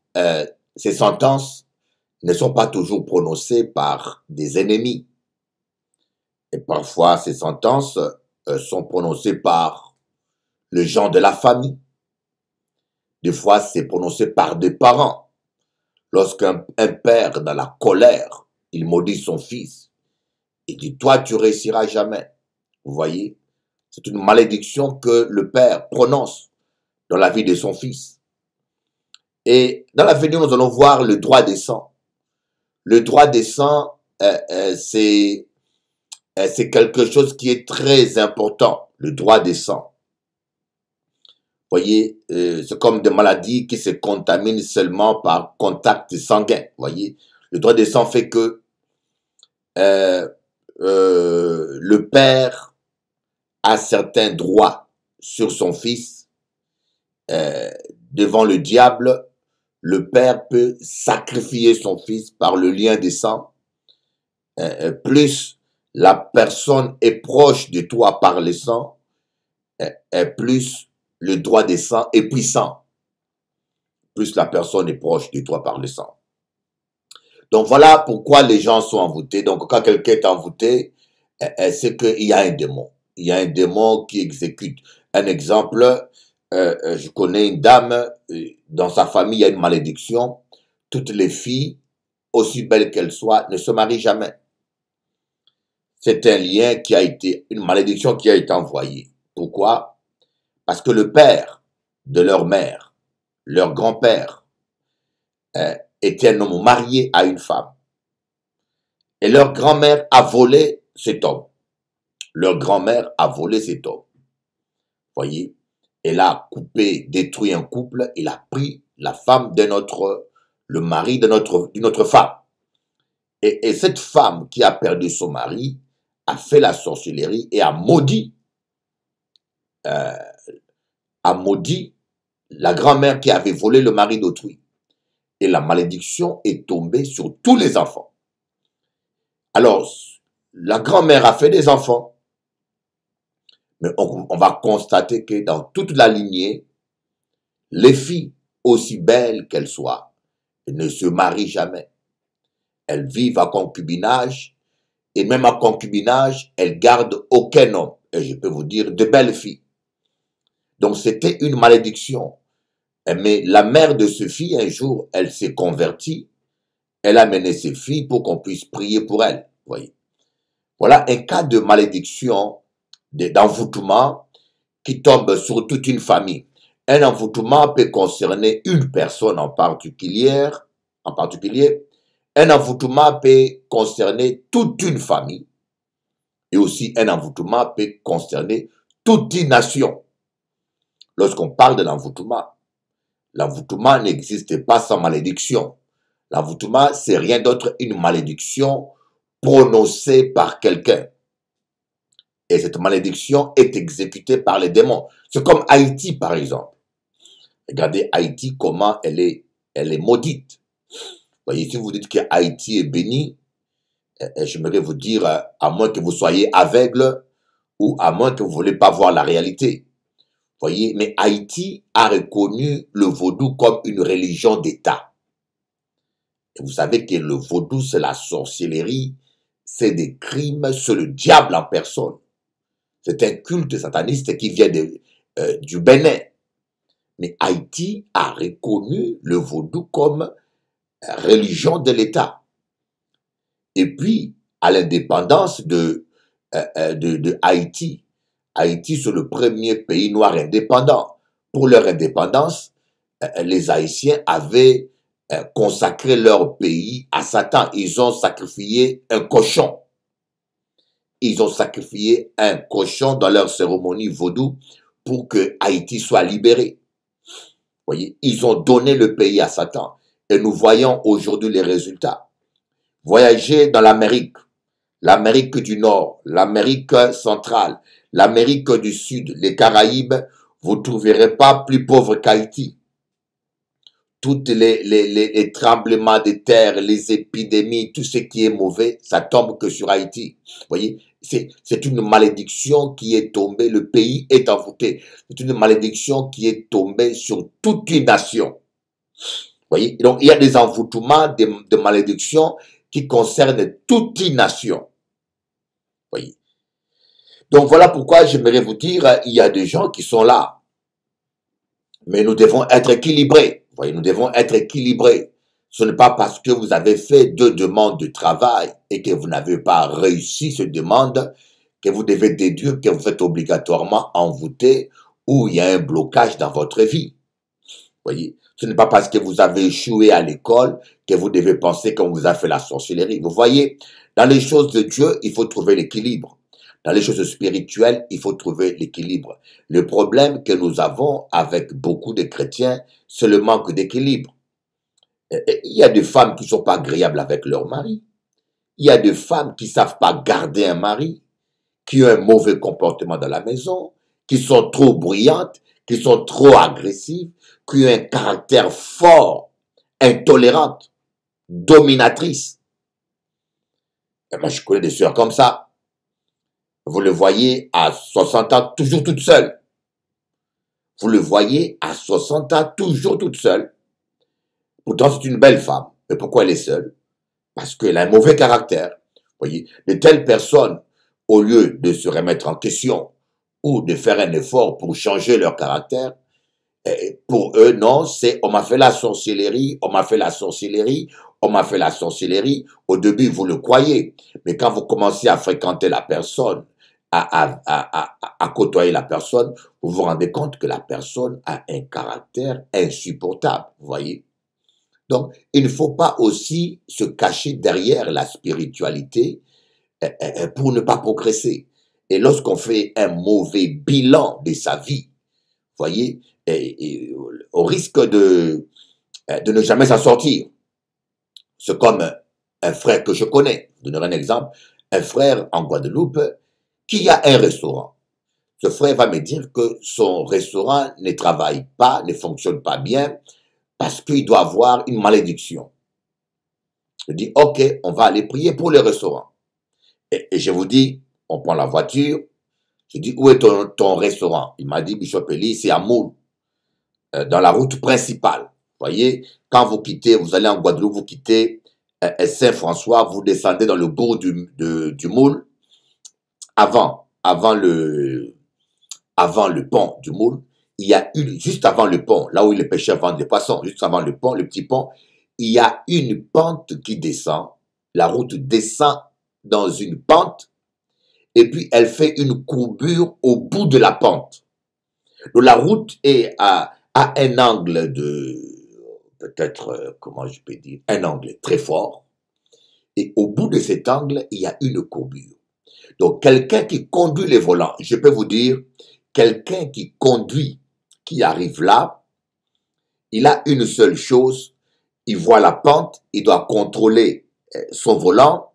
ces sentences ne sont pas toujours prononcées par des ennemis. Et parfois, ces sentences sont prononcées par les gens de la famille. Des fois, c'est prononcé par des parents. Lorsqu'un père, dans la colère, il maudit son fils, il dit, toi, tu réussiras jamais. Vous voyez? C'est une malédiction que le père prononce dans la vie de son fils. Et dans l'avenir, nous allons voir le droit des sangs. Le droit des sangs, c'est quelque chose qui est très important, le droit des sangs. Vous voyez, c'est comme des maladies qui se contaminent seulement par contact sanguin. Vous voyez, le droit des sangs fait que le père a certains droits sur son fils devant le diable le père peut sacrifier son fils par le lien des sangs, plus la personne est proche de toi par le sang, plus le droit des sangs est puissant, plus la personne est proche de toi par le sang. Donc voilà pourquoi les gens sont envoûtés. Donc quand quelqu'un est envoûté, c'est qu'il y a un démon. Il y a un démon qui exécute. Un exemple, je connais une dame, dans sa famille il y a une malédiction. Toutes les filles, aussi belles qu'elles soient, ne se marient jamais. C'est un lien qui a été, une malédiction qui a été envoyée. Pourquoi? Parce que le père de leur mère, leur grand-père, était un homme marié à une femme. Et leur grand-mère a volé cet homme. Leur grand-mère a volé cet homme. Voyez? Elle a coupé, détruit un couple, il a pris la femme de le mari d'une autre femme. Et cette femme qui a perdu son mari a fait la sorcellerie et euh, a maudit la grand-mère qui avait volé le mari d'autrui. Et la malédiction est tombée sur tous les enfants. Alors, la grand-mère a fait des enfants, mais on va constater que dans toute la lignée, les filles, aussi belles qu'elles soient, ne se marient jamais. Elles vivent à concubinage, et même à concubinage, elles gardent aucun homme. Et je peux vous dire, de belles filles. Donc c'était une malédiction. Mais la mère de ce fille, un jour, elle s'est convertie. Elle a mené ses filles pour qu'on puisse prier pour elle. Voyez. Voilà un cas de malédiction, d'envoûtement qui tombe sur toute une famille. Un envoûtement peut concerner une personne en particulier. Un envoûtement peut concerner toute une famille. Et aussi un envoûtement peut concerner toute une nation. Lorsqu'on parle de l'envoûtement n'existe pas sans malédiction. L'envoûtement, c'est rien d'autre qu'une malédiction prononcée par quelqu'un. Et cette malédiction est exécutée par les démons. C'est comme Haïti, par exemple. Regardez Haïti, comment elle est maudite. Voyez, si vous dites que Haïti est béni, j'aimerais vous dire, à moins que vous soyez aveugle ou à moins que vous ne voulez pas voir la réalité. Voyez, mais Haïti a reconnu le vaudou comme une religion d'État. Et vous savez que le vaudou, c'est la sorcellerie, c'est des crimes, c'est le diable en personne. C'est un culte sataniste qui vient du Bénin. Mais Haïti a reconnu le vaudou comme religion de l'État. Et puis, à l'indépendance de Haïti, Haïti, c'est le premier pays noir indépendant. Pour leur indépendance, les Haïtiens avaient consacré leur pays à Satan. Ils ont sacrifié un cochon. Ils ont sacrifié un cochon dans leur cérémonie vaudou pour que Haïti soit libéré. Voyez, ils ont donné le pays à Satan. Et nous voyons aujourd'hui les résultats. Voyagez dans l'Amérique du Nord, l'Amérique centrale, l'Amérique du Sud, les Caraïbes, vous ne trouverez pas plus pauvre qu'Haïti. Toutes les tremblements de terre, les épidémies, tout ce qui est mauvais, ça tombe que sur Haïti. Vous voyez, c'est une malédiction qui est tombée, le pays est envoûté. C'est une malédiction qui est tombée sur toute une nation. Vous voyez, donc il y a des envoûtements, de malédictions qui concernent toute une nation. Vous voyez. Donc voilà pourquoi j'aimerais vous dire, il y a des gens qui sont là. Mais nous devons être équilibrés. Vous voyez, nous devons être équilibrés. Ce n'est pas parce que vous avez fait 2 demandes de travail et que vous n'avez pas réussi ces demandes que vous devez déduire que vous êtes obligatoirement envoûté ou il y a un blocage dans votre vie. Vous voyez, ce n'est pas parce que vous avez échoué à l'école que vous devez penser qu'on vous a fait la sorcellerie. Vous voyez, dans les choses de Dieu, il faut trouver l'équilibre. Dans les choses spirituelles, il faut trouver l'équilibre. Le problème que nous avons avec beaucoup de chrétiens, c'est le manque d'équilibre. Il y a des femmes qui ne sont pas agréables avec leur mari. Il y a des femmes qui ne savent pas garder un mari, qui ont un mauvais comportement dans la maison, qui sont trop bruyantes, qui sont trop agressives, qui ont un caractère fort. intolérante, dominatrice. Et moi, je connais des sœurs comme ça. Vous le voyez à 60 ans, toujours toute seule. Vous le voyez à 60 ans, toujours toute seule. Pourtant, c'est une belle femme. Mais pourquoi elle est seule? Parce qu'elle a un mauvais caractère. Vous voyez, de telles personnes, au lieu de se remettre en question ou de faire un effort pour changer leur caractère, pour eux, non, c'est on m'a fait la sorcellerie, on m'a fait la sorcellerie, on m'a fait la sorcellerie. Au début, vous le croyez. Mais quand vous commencez à fréquenter la personne, à côtoyer la personne, vous vous rendez compte que la personne a un caractère insupportable. Vous voyez? Donc, il ne faut pas aussi se cacher derrière la spiritualité pour ne pas progresser. Et lorsqu'on fait un mauvais bilan de sa vie, voyez, au risque de ne jamais s'en sortir. C'est comme un frère que je connais, je donnerai un exemple, un frère en Guadeloupe qui a un restaurant. Ce frère va me dire que son restaurant ne travaille pas, ne fonctionne pas bien, parce qu'il doit avoir une malédiction. Je dis, ok, on va aller prier pour le restaurant. Et je vous dis, on prend la voiture, je dis, où est ton restaurant? Il m'a dit, Bishop Eli, c'est à Moule, dans la route principale. Vous voyez, quand vous quittez, vous allez en Guadeloupe, vous quittez Saint-François, vous descendez dans le bourg du Moule, avant le pont du Moule, il y a juste avant le pont, là où les pêcheurs vendent les poissons, juste avant le pont, le petit pont, il y a une pente qui descend. La route descend dans une pente et puis elle fait une courbure au bout de la pente. Donc la route est à un angle de, peut-être, comment je peux dire, un angle très fort. Et au bout de cet angle, il y a une courbure. Donc quelqu'un qui conduit les volants, je peux vous dire, quelqu'un qui conduit, qui arrive là, il a une seule chose, il voit la pente, il doit contrôler son volant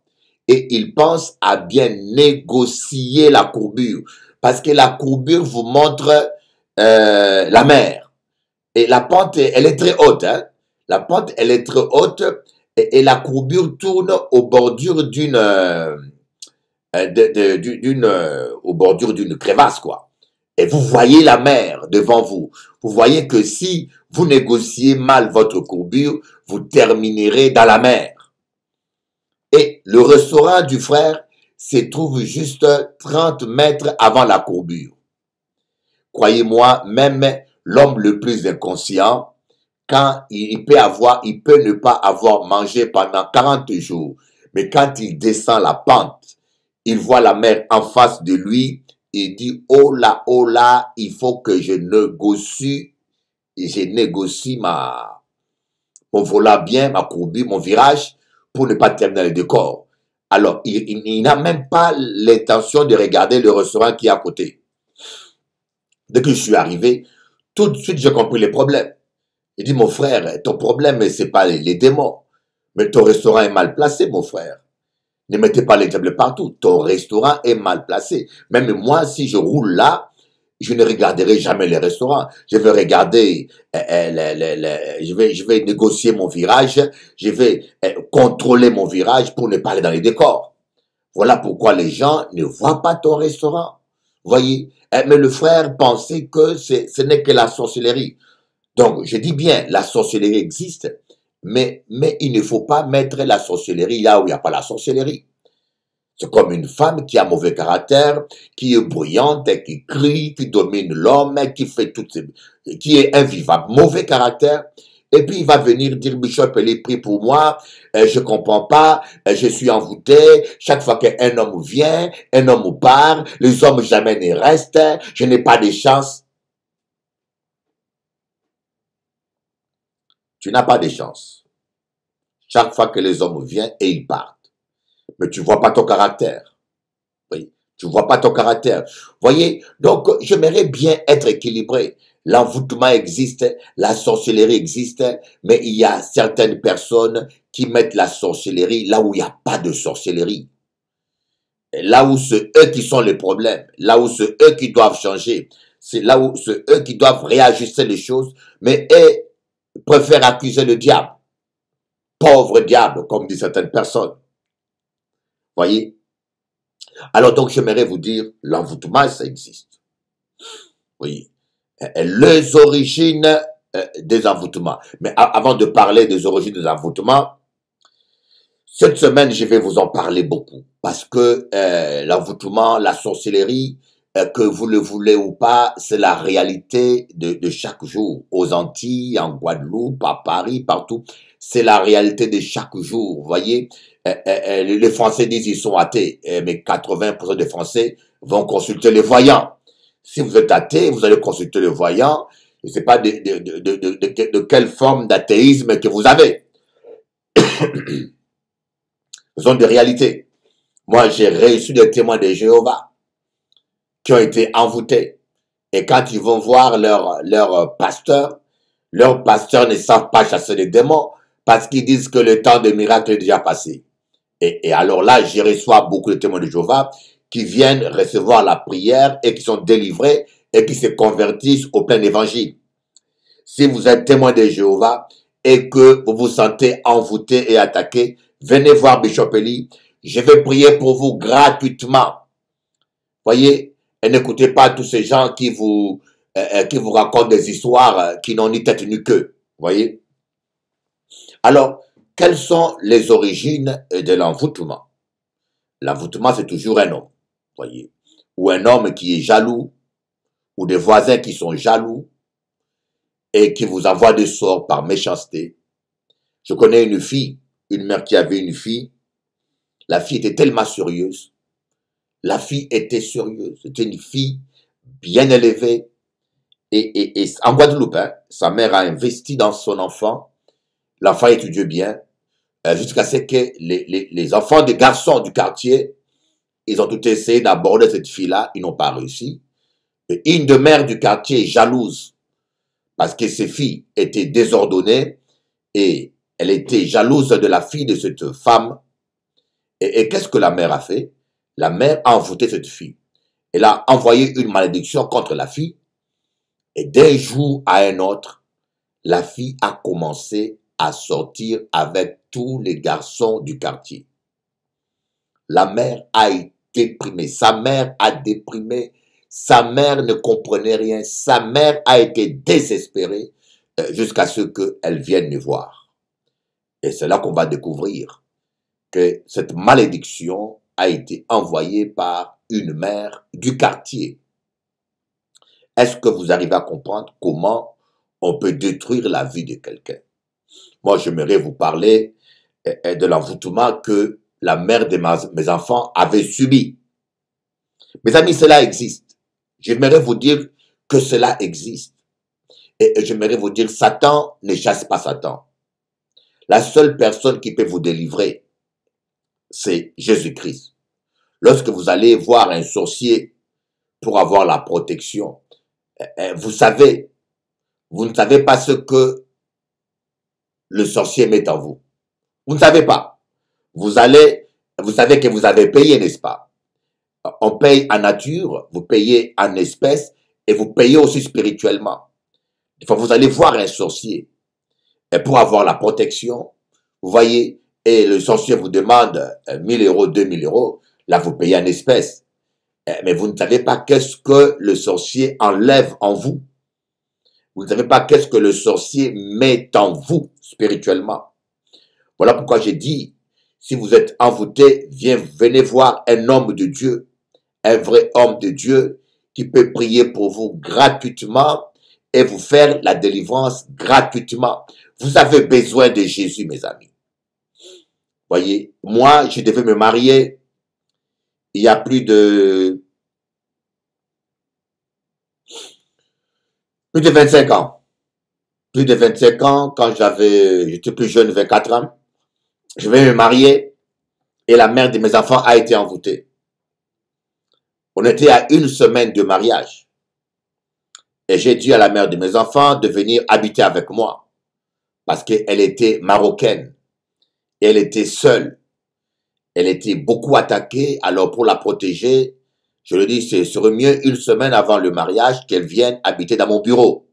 et il pense à bien négocier la courbure. Parce que la courbure vous montre la mer. Et la pente, elle est très haute. Hein? La pente, elle est très haute et la courbure tourne aux bordures aux bordures d'une crevasse, quoi. Et vous voyez la mer devant vous. Vous voyez que si vous négociez mal votre courbure, vous terminerez dans la mer. Et le restaurant du frère se trouve juste 30 mètres avant la courbure. Croyez-moi, même l'homme le plus inconscient, quand il peut ne pas avoir mangé pendant 40 jours, mais quand il descend la pente, il voit la mer en face de lui, il dit, oh là, il faut que je négocie mon volant bien, ma courbure, mon virage, pour ne pas terminer le décor. Alors, il n'a même pas l'intention de regarder le restaurant qui est à côté. Dès que je suis arrivé, tout de suite, j'ai compris les problèmes. Il dit, mon frère, ton problème, c'est pas les démons, mais ton restaurant est mal placé, mon frère. Ne mettez pas les diables partout. Ton restaurant est mal placé. Même moi, si je roule là, je ne regarderai jamais les restaurants. Je vais regarder, je vais négocier mon virage, je vais contrôler mon virage pour ne pas aller dans les décors. Voilà pourquoi les gens ne voient pas ton restaurant. Voyez, mais le frère pensait que ce n'est que la sorcellerie. Donc, je dis bien, la sorcellerie existe, mais il ne faut pas mettre la sorcellerie là où il n'y a pas la sorcellerie. C'est comme une femme qui a mauvais caractère, qui est bruyante, qui crie, qui domine l'homme, qui fait qui est invivable, mauvais caractère. Et puis il va venir dire, Bishop, elle prie pour moi, je comprends pas, je suis envoûté, chaque fois qu'un homme vient, un homme part, les hommes jamais ne restent, je n'ai pas de chance. Tu n'as pas de chance. Chaque fois que les hommes viennent et ils partent. Mais tu vois pas ton caractère. Oui, tu vois pas ton caractère. Voyez, donc j'aimerais bien être équilibré. L'envoûtement existe, la sorcellerie existe, mais il y a certaines personnes qui mettent la sorcellerie là où il n'y a pas de sorcellerie. Là où c'est eux qui sont les problèmes, là où c'est eux qui doivent changer, c'est là où c'est eux qui doivent réajuster les choses, mais eux préfèrent accuser le diable. pauvre diable, comme disent certaines personnes. Voyez? Alors donc, j'aimerais vous dire, l'envoûtement, ça existe. Voyez? Les origines des envoûtements. Mais avant de parler des origines des envoûtements, cette semaine, je vais vous en parler beaucoup. Parce que l'envoûtement, la sorcellerie, que vous le voulez ou pas, c'est la réalité de chaque jour. Aux Antilles, en Guadeloupe, à Paris, partout. C'est la réalité de chaque jour. Vous voyez, les Français disent qu'ils sont athées, mais 80% des Français vont consulter les voyants. Si vous êtes athée, vous allez consulter le voyant. Je ne sais pas de quelle forme d'athéisme que vous avez. Ce sont des réalités. Moi, j'ai reçu des témoins de Jéhovah qui ont été envoûtés. Et quand ils vont voir leur pasteur ne savent pas chasser les démons parce qu'ils disent que le temps des miracles est déjà passé. Et alors là, j'y reçois beaucoup de témoins de Jéhovah qui viennent recevoir la prière et qui sont délivrés et qui se convertissent au plein évangile. Si vous êtes témoin de Jéhovah et que vous vous sentez envoûté et attaqué, venez voir Bishop Eli. Je vais prier pour vous gratuitement. Voyez, et n'écoutez pas tous ces gens qui vous racontent des histoires qui n'ont ni tête ni queue. Voyez. Alors, quelles sont les origines de l'envoûtement? L'envoûtement, c'est toujours un homme. Voyez. Ou un homme qui est jaloux, ou des voisins qui sont jaloux, et qui vous envoient des sorts par méchanceté. Je connais une fille, une mère qui avait une fille. La fille était tellement sérieuse. La fille était sérieuse. C'était une fille bien élevée. Et en Guadeloupe, hein, sa mère a investi dans son enfant. L'enfant étudiait bien. Jusqu'à ce que les enfants des garçons du quartier, ils ont tout essayé d'aborder cette fille-là. Ils n'ont pas réussi. Et une de mère du quartier est jalouse. Parce que ses filles étaient désordonnées. Et elle était jalouse de la fille de cette femme. Et qu'est-ce que la mère a fait? La mère a envoûté cette fille. Elle a envoyé une malédiction contre la fille. Et d'un jour à un autre, la fille a commencé à sortir avec tous les garçons du quartier. La mère a été déprimée. Sa mère a déprimé. Sa mère ne comprenait rien. Sa mère a été désespérée jusqu'à ce qu'elle vienne me voir. Et c'est là qu'on va découvrir que cette malédiction a été envoyée par une mère du quartier. Est-ce que vous arrivez à comprendre comment on peut détruire la vie de quelqu'un? Moi, j'aimerais vous parler de l'envoûtement que la mère de mes enfants avait subi. Mes amis, cela existe. J'aimerais vous dire que cela existe. Et j'aimerais vous dire, Satan ne chasse pas Satan. La seule personne qui peut vous délivrer, c'est Jésus-Christ. Lorsque vous allez voir un sorcier pour avoir la protection, vous ne savez pas ce que le sorcier met en vous. Vous ne savez pas. Vous savez que vous avez payé, n'est-ce pas? On paye en nature, vous payez en espèces et vous payez aussi spirituellement. Des fois, vous allez voir un sorcier et pour avoir la protection, vous voyez, et le sorcier vous demande 1000 euros, 2000 euros, là vous payez en espèces. Mais vous ne savez pas qu'est-ce que le sorcier enlève en vous. Vous ne savez pas qu'est-ce que le sorcier met en vous spirituellement. Voilà pourquoi j'ai dit, si vous êtes envoûté, venez voir un homme de Dieu, un vrai homme de Dieu qui peut prier pour vous gratuitement et vous faire la délivrance gratuitement. Vous avez besoin de Jésus, mes amis. Voyez, moi, je devais me marier il y a plus de 25 ans. Plus de 25 ans, quand j'étais plus jeune, 24 ans, je vais me marier et la mère de mes enfants a été envoûtée. On était à une semaine de mariage. Et j'ai dit à la mère de mes enfants de venir habiter avec moi. Parce qu'elle était marocaine. Et elle était seule. Elle était beaucoup attaquée. Alors pour la protéger, je lui ai dit, ce serait mieux une semaine avant le mariage qu'elle vienne habiter dans mon bureau.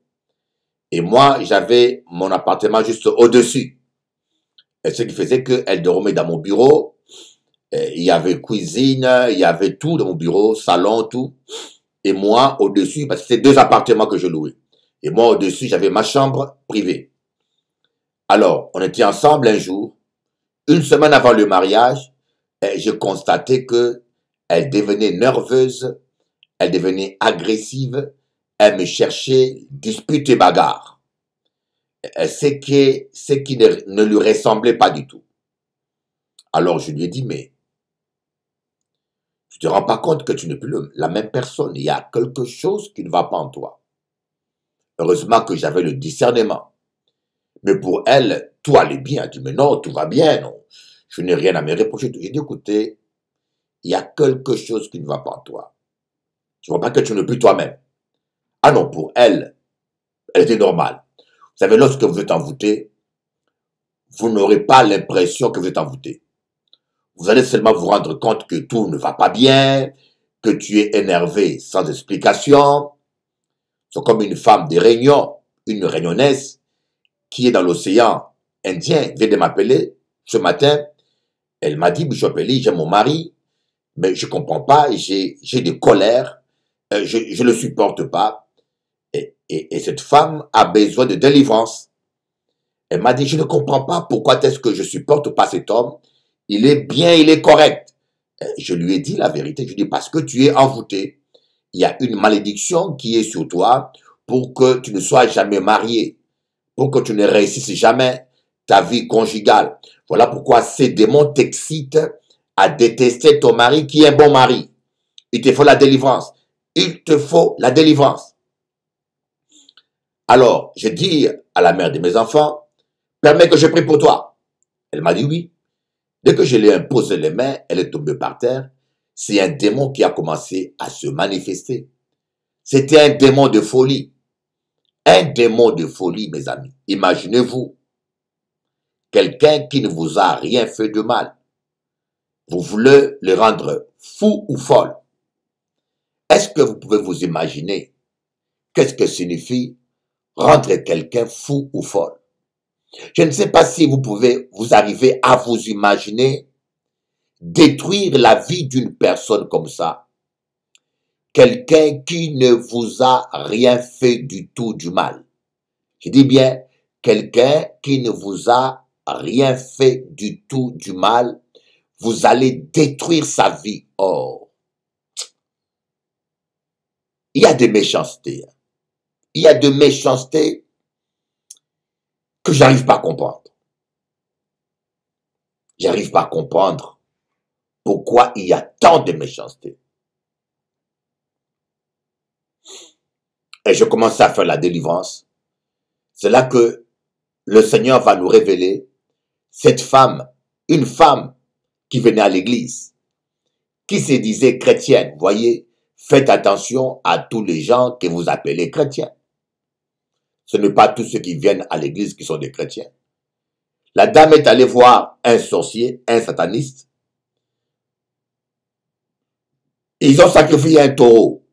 Et moi, j'avais mon appartement juste au-dessus. Et ce qui faisait qu'elle dormait dans mon bureau. Il y avait cuisine, il y avait tout dans mon bureau, salon, tout. Et moi, au-dessus, parce que c'était 2 appartements que je louais. Et moi, au-dessus, j'avais ma chambre privée. Alors, on était ensemble un jour. Une semaine avant le mariage, je constatais que elle devenait nerveuse, elle devenait agressive, elle me cherchait dispute et bagarre. Ce qui ne lui ressemblait pas du tout. Alors je lui ai dit, mais tu te rends pas compte que tu n'es plus la même personne. Il y a quelque chose qui ne va pas en toi. Heureusement que j'avais le discernement. Mais pour elle, tout allait bien. Elle dit, mais non, tout va bien, non. Je n'ai rien à me reprocher. J'ai dit, écoutez, il y a quelque chose qui ne va pas en toi. Tu vois pas que tu n'es plus toi-même. Ah non, pour elle, elle était normale. Vous savez, lorsque vous êtes envoûté, vous n'aurez pas l'impression que vous êtes envoûté. Vous allez seulement vous rendre compte que tout ne va pas bien, que tu es énervé sans explication. C'est comme une femme de Réunion, une réunionnaise, qui est dans l'océan Indien, vient de m'appeler ce matin. Elle m'a dit, Bishop Eli, j'ai mon mari, mais je comprends pas, j'ai des colères, je le supporte pas. Et cette femme a besoin de délivrance. Elle m'a dit, je ne comprends pas pourquoi est-ce que je supporte pas cet homme. Il est bien, il est correct. Je lui ai dit la vérité. Je lui ai dit, parce que tu es envoûté. Il y a une malédiction qui est sur toi pour que tu ne sois jamais marié, pour que tu ne réussisses jamais ta vie conjugale. Voilà pourquoi ces démons t'excitent à détester ton mari qui est un bon mari. Il te faut la délivrance. Il te faut la délivrance. Alors, j'ai dit à la mère de mes enfants, permets que je prie pour toi. Elle m'a dit oui. Dès que je lui ai imposé les mains, elle est tombée par terre. C'est un démon qui a commencé à se manifester. C'était un démon de folie. Un démon de folie, mes amis. Imaginez-vous, quelqu'un qui ne vous a rien fait de mal. Vous voulez le rendre fou ou folle. Est-ce que vous pouvez vous imaginer qu'est-ce que signifie rendre quelqu'un fou ou folle? Je ne sais pas si vous pouvez vous arriver à vous imaginer détruire la vie d'une personne comme ça. Quelqu'un qui ne vous a rien fait du tout du mal. Je dis bien, quelqu'un qui ne vous a rien fait du tout du mal, vous allez détruire sa vie. Oh, il y a des méchancetés. Il y a des méchancetés que j'arrive pas à comprendre. J'arrive pas à comprendre pourquoi il y a tant de méchanceté. Et je commence à faire la délivrance. C'est là que le Seigneur va nous révéler cette femme, une femme qui venait à l'église, qui se disait chrétienne. Voyez, faites attention à tous les gens que vous appelez chrétiens. Ce n'est pas tous ceux qui viennent à l'église qui sont des chrétiens. La dame est allée voir un sorcier, un sataniste. Ils ont sacrifié un taureau.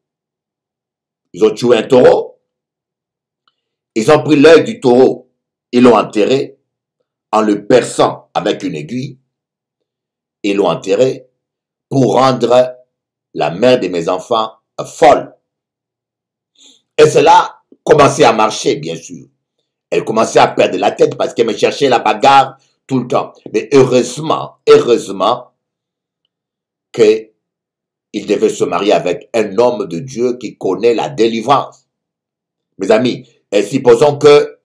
Ils ont tué un taureau. Ils ont pris l'œil du taureau. Ils l'ont enterré en le perçant avec une aiguille. Ils l'ont enterré pour rendre la mère de mes enfants folle. Et cela commençait à marcher, bien sûr. Elle commençait à perdre la tête parce qu'elle me cherchait la bagarre tout le temps. Mais heureusement qu'il devait se marier avec un homme de Dieu qui connaît la délivrance. Mes amis, et supposons que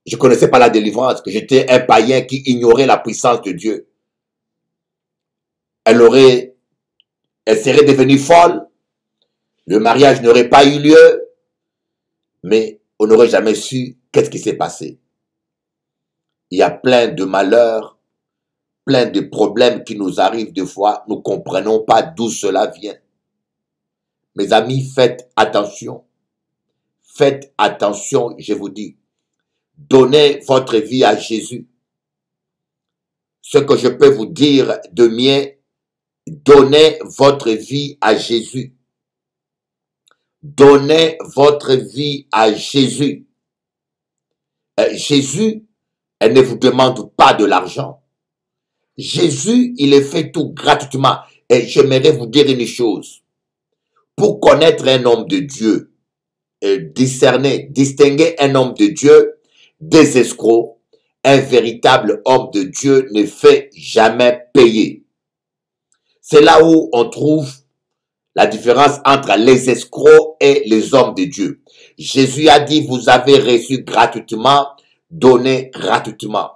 je ne connaissais pas la délivrance, que j'étais un païen qui ignorait la puissance de Dieu. Elle serait devenue folle, le mariage n'aurait pas eu lieu, mais on n'aurait jamais su qu'est-ce qui s'est passé. Il y a plein de malheurs, plein de problèmes qui nous arrivent des fois, nous ne comprenons pas d'où cela vient. Mes amis, faites attention. Faites attention, je vous dis. Donnez votre vie à Jésus. Ce que je peux vous dire de mien, donnez votre vie à Jésus. Donnez votre vie à Jésus. Jésus, elle ne vous demande pas de l'argent. Jésus, il est fait tout gratuitement. Et j'aimerais vous dire une chose. Pour connaître un homme de Dieu, distinguer un homme de Dieu des escrocs, un véritable homme de Dieu ne fait jamais payer. C'est là où on trouve la différence entre les escrocs et les hommes de Dieu. Jésus a dit, vous avez reçu gratuitement, donnez gratuitement.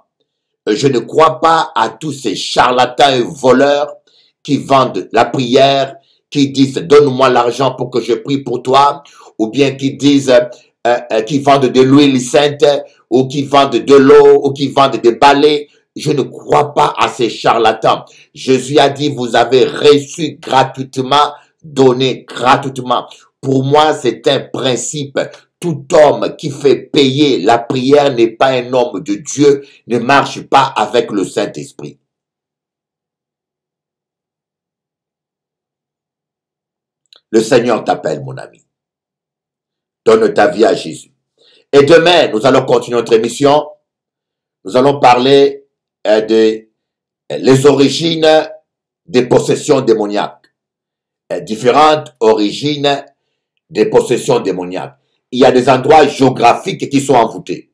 Je ne crois pas à tous ces charlatans et voleurs qui vendent la prière, qui disent donne-moi l'argent pour que je prie pour toi, ou bien qui disent qui vendent de l'huile sainte, ou qui vendent de l'eau, ou qui vendent des balais. Je ne crois pas à ces charlatans. Jésus a dit vous avez reçu gratuitement, donnez gratuitement. Pour moi, c'est un principe. Tout homme qui fait payer la prière n'est pas un homme de Dieu, ne marche pas avec le Saint-Esprit. Le Seigneur t'appelle, mon ami. Donne ta vie à Jésus. Et demain, nous allons continuer notre émission. Nous allons parler de les origines des possessions démoniaques. Différentes origines des possessions démoniaques. Il y a des endroits géographiques qui sont envoûtés.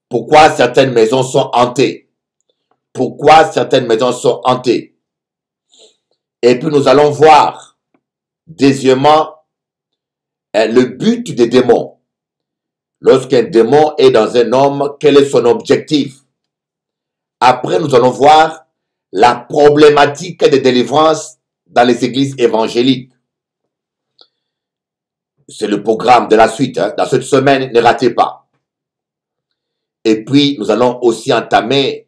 Pourquoi certaines maisons sont hantées? Pourquoi certaines maisons sont hantées? Et puis nous allons voir, deuxièmement, le but des démons. Lorsqu'un démon est dans un homme, quel est son objectif? Après, nous allons voir la problématique de délivrance dans les églises évangéliques. C'est le programme de la suite. Dans cette semaine, ne ratez pas. Et puis, nous allons aussi entamer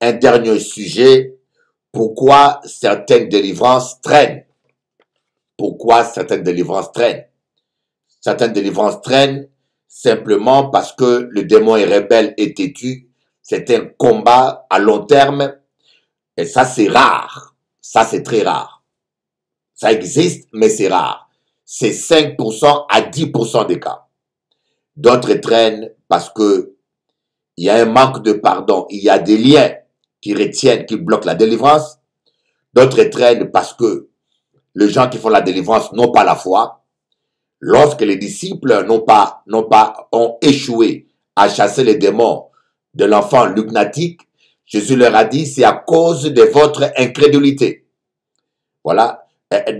un dernier sujet. Pourquoi certaines délivrances traînent? Pourquoi certaines délivrances traînent? Certaines délivrances traînent simplement parce que le démon est rebelle et têtu. C'est un combat à long terme. Et ça, c'est rare. Ça, c'est très rare. Ça existe, mais c'est rare. C'est 5% à 10% des cas. D'autres traînent parce que il y a un manque de pardon. Il y a des liens qui retiennent, qui bloquent la délivrance. D'autres traînent parce que les gens qui font la délivrance n'ont pas la foi. Lorsque les disciples ont échoué à chasser les démons de l'enfant lunatique, Jésus leur a dit, c'est à cause de votre incrédulité. Voilà.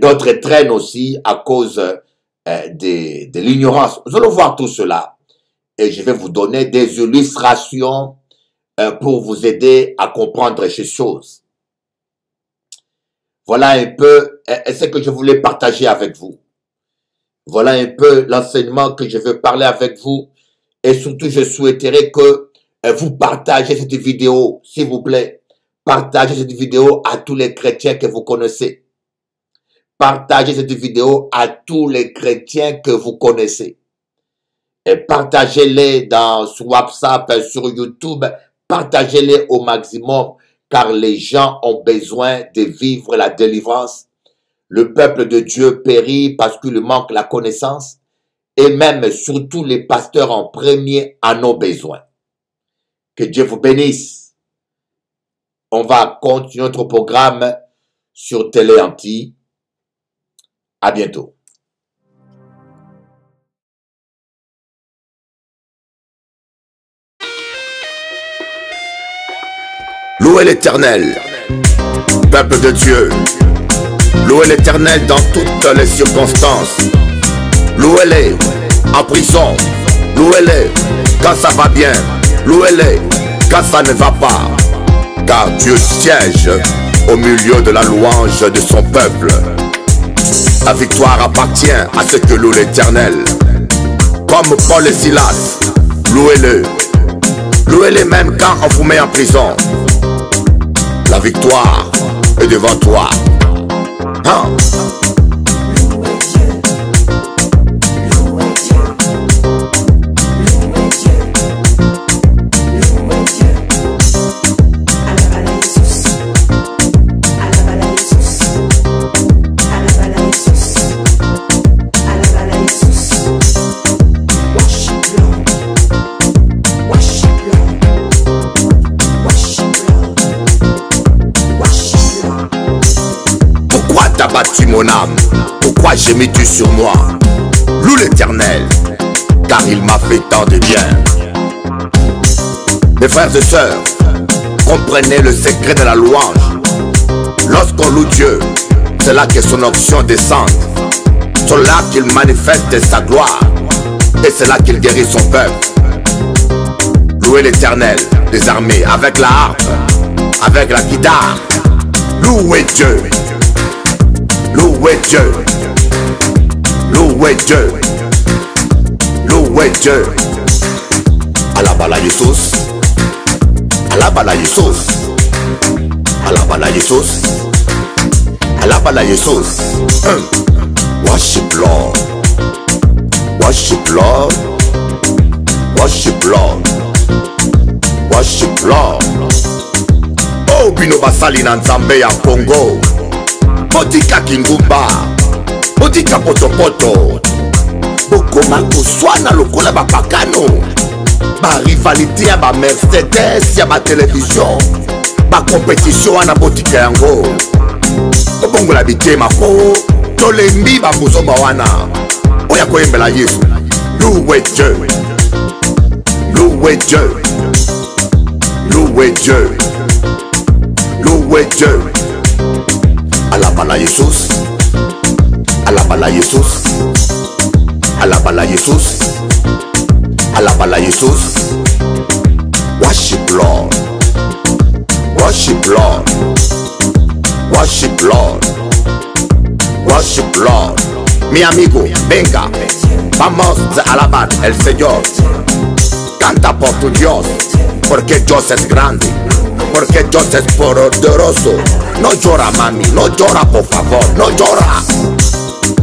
D'autres traînent aussi à cause de l'ignorance. Nous allons voir tout cela. Et je vais vous donner des illustrations pour vous aider à comprendre ces choses. Voilà un peu ce que je voulais partager avec vous. Voilà un peu l'enseignement que je veux parler avec vous. Et surtout, je souhaiterais que vous partagez cette vidéo, s'il vous plaît. Partagez cette vidéo à tous les chrétiens que vous connaissez. Partagez cette vidéo à tous les chrétiens que vous connaissez. Et partagez-les sur WhatsApp, sur YouTube. Partagez-les au maximum, car les gens ont besoin de vivre la délivrance. Le peuple de Dieu périt parce qu'il manque la connaissance. Et même, surtout, les pasteurs en premier en ont besoin. Que Dieu vous bénisse. On va continuer notre programme sur Télé Anti. À bientôt. Louez l'Éternel, peuple de Dieu. Louez l'Éternel dans toutes les circonstances. Louez-les en prison. Louez-les quand ça va bien. Louez-les quand ça ne va pas. Car Dieu siège au milieu de la louange de son peuple. La victoire appartient à ceux qui louent l'Éternel. Comme Paul et Silas, louez-le. Louez-les même quand on vous met en prison. La victoire est devant toi. Hein? Worship mon âme, pourquoi gémis-tu sur moi? Loue l'Éternel, car il m'a fait tant de bien. Mes frères et sœurs, comprenez le secret de la louange. Lorsqu'on loue Dieu, c'est là que son onction descend. C'est là qu'il manifeste sa gloire. Et c'est là qu'il guérit son peuple. Louez l'Éternel des armées avec la harpe, avec la guitare. Louez Dieu. Louez Dieu. Louez Dieu. Louez Dieu. Alabala Jesus. Alabala Jesus. Alabala Jesus. Alabala Jesus. Worship Lord. Worship Lord. Worship Lord. Worship Lord. Oh bino basali na nzambe ya Congo. Botika kingumba. Botika potopoto. Bokoma koswana lokola bapakano. Ba rivalité ya ba Mercedes ya ba télévision. Ba compétition wana botika yango. Obongola bitema ko. Tolembi ba bozomba wana. Oya koyembela Yesu. Louez Dieu. Louez Dieu. Louez Dieu. Louez Dieu. Alabala Jesus. Alabala Jesus. Alabala Jesus. Alabala Jesus. Worship Lord. Worship Lord. Worship Lord. Worship Lord. Mi amigo, venga. Vamos a alabar el Señor. Canta por tu Dios, porque Dios es grande, porque Dios es poderoso. No llora, mami, no llora, por favor, no llora.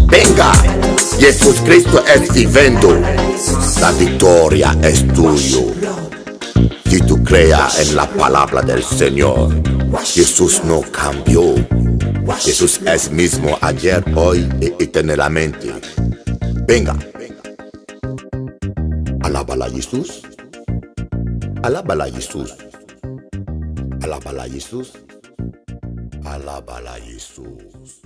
Venga, Jesús Cristo es viviendo. La victoria es tuyo. Si tú creas en la palabra del Señor, Jesús no cambió. Jesús es mismo ayer, hoy y eternamente. Venga. Alabala Jesús. Alabala Jesús. Alabala Jesús. Alabala Jesús.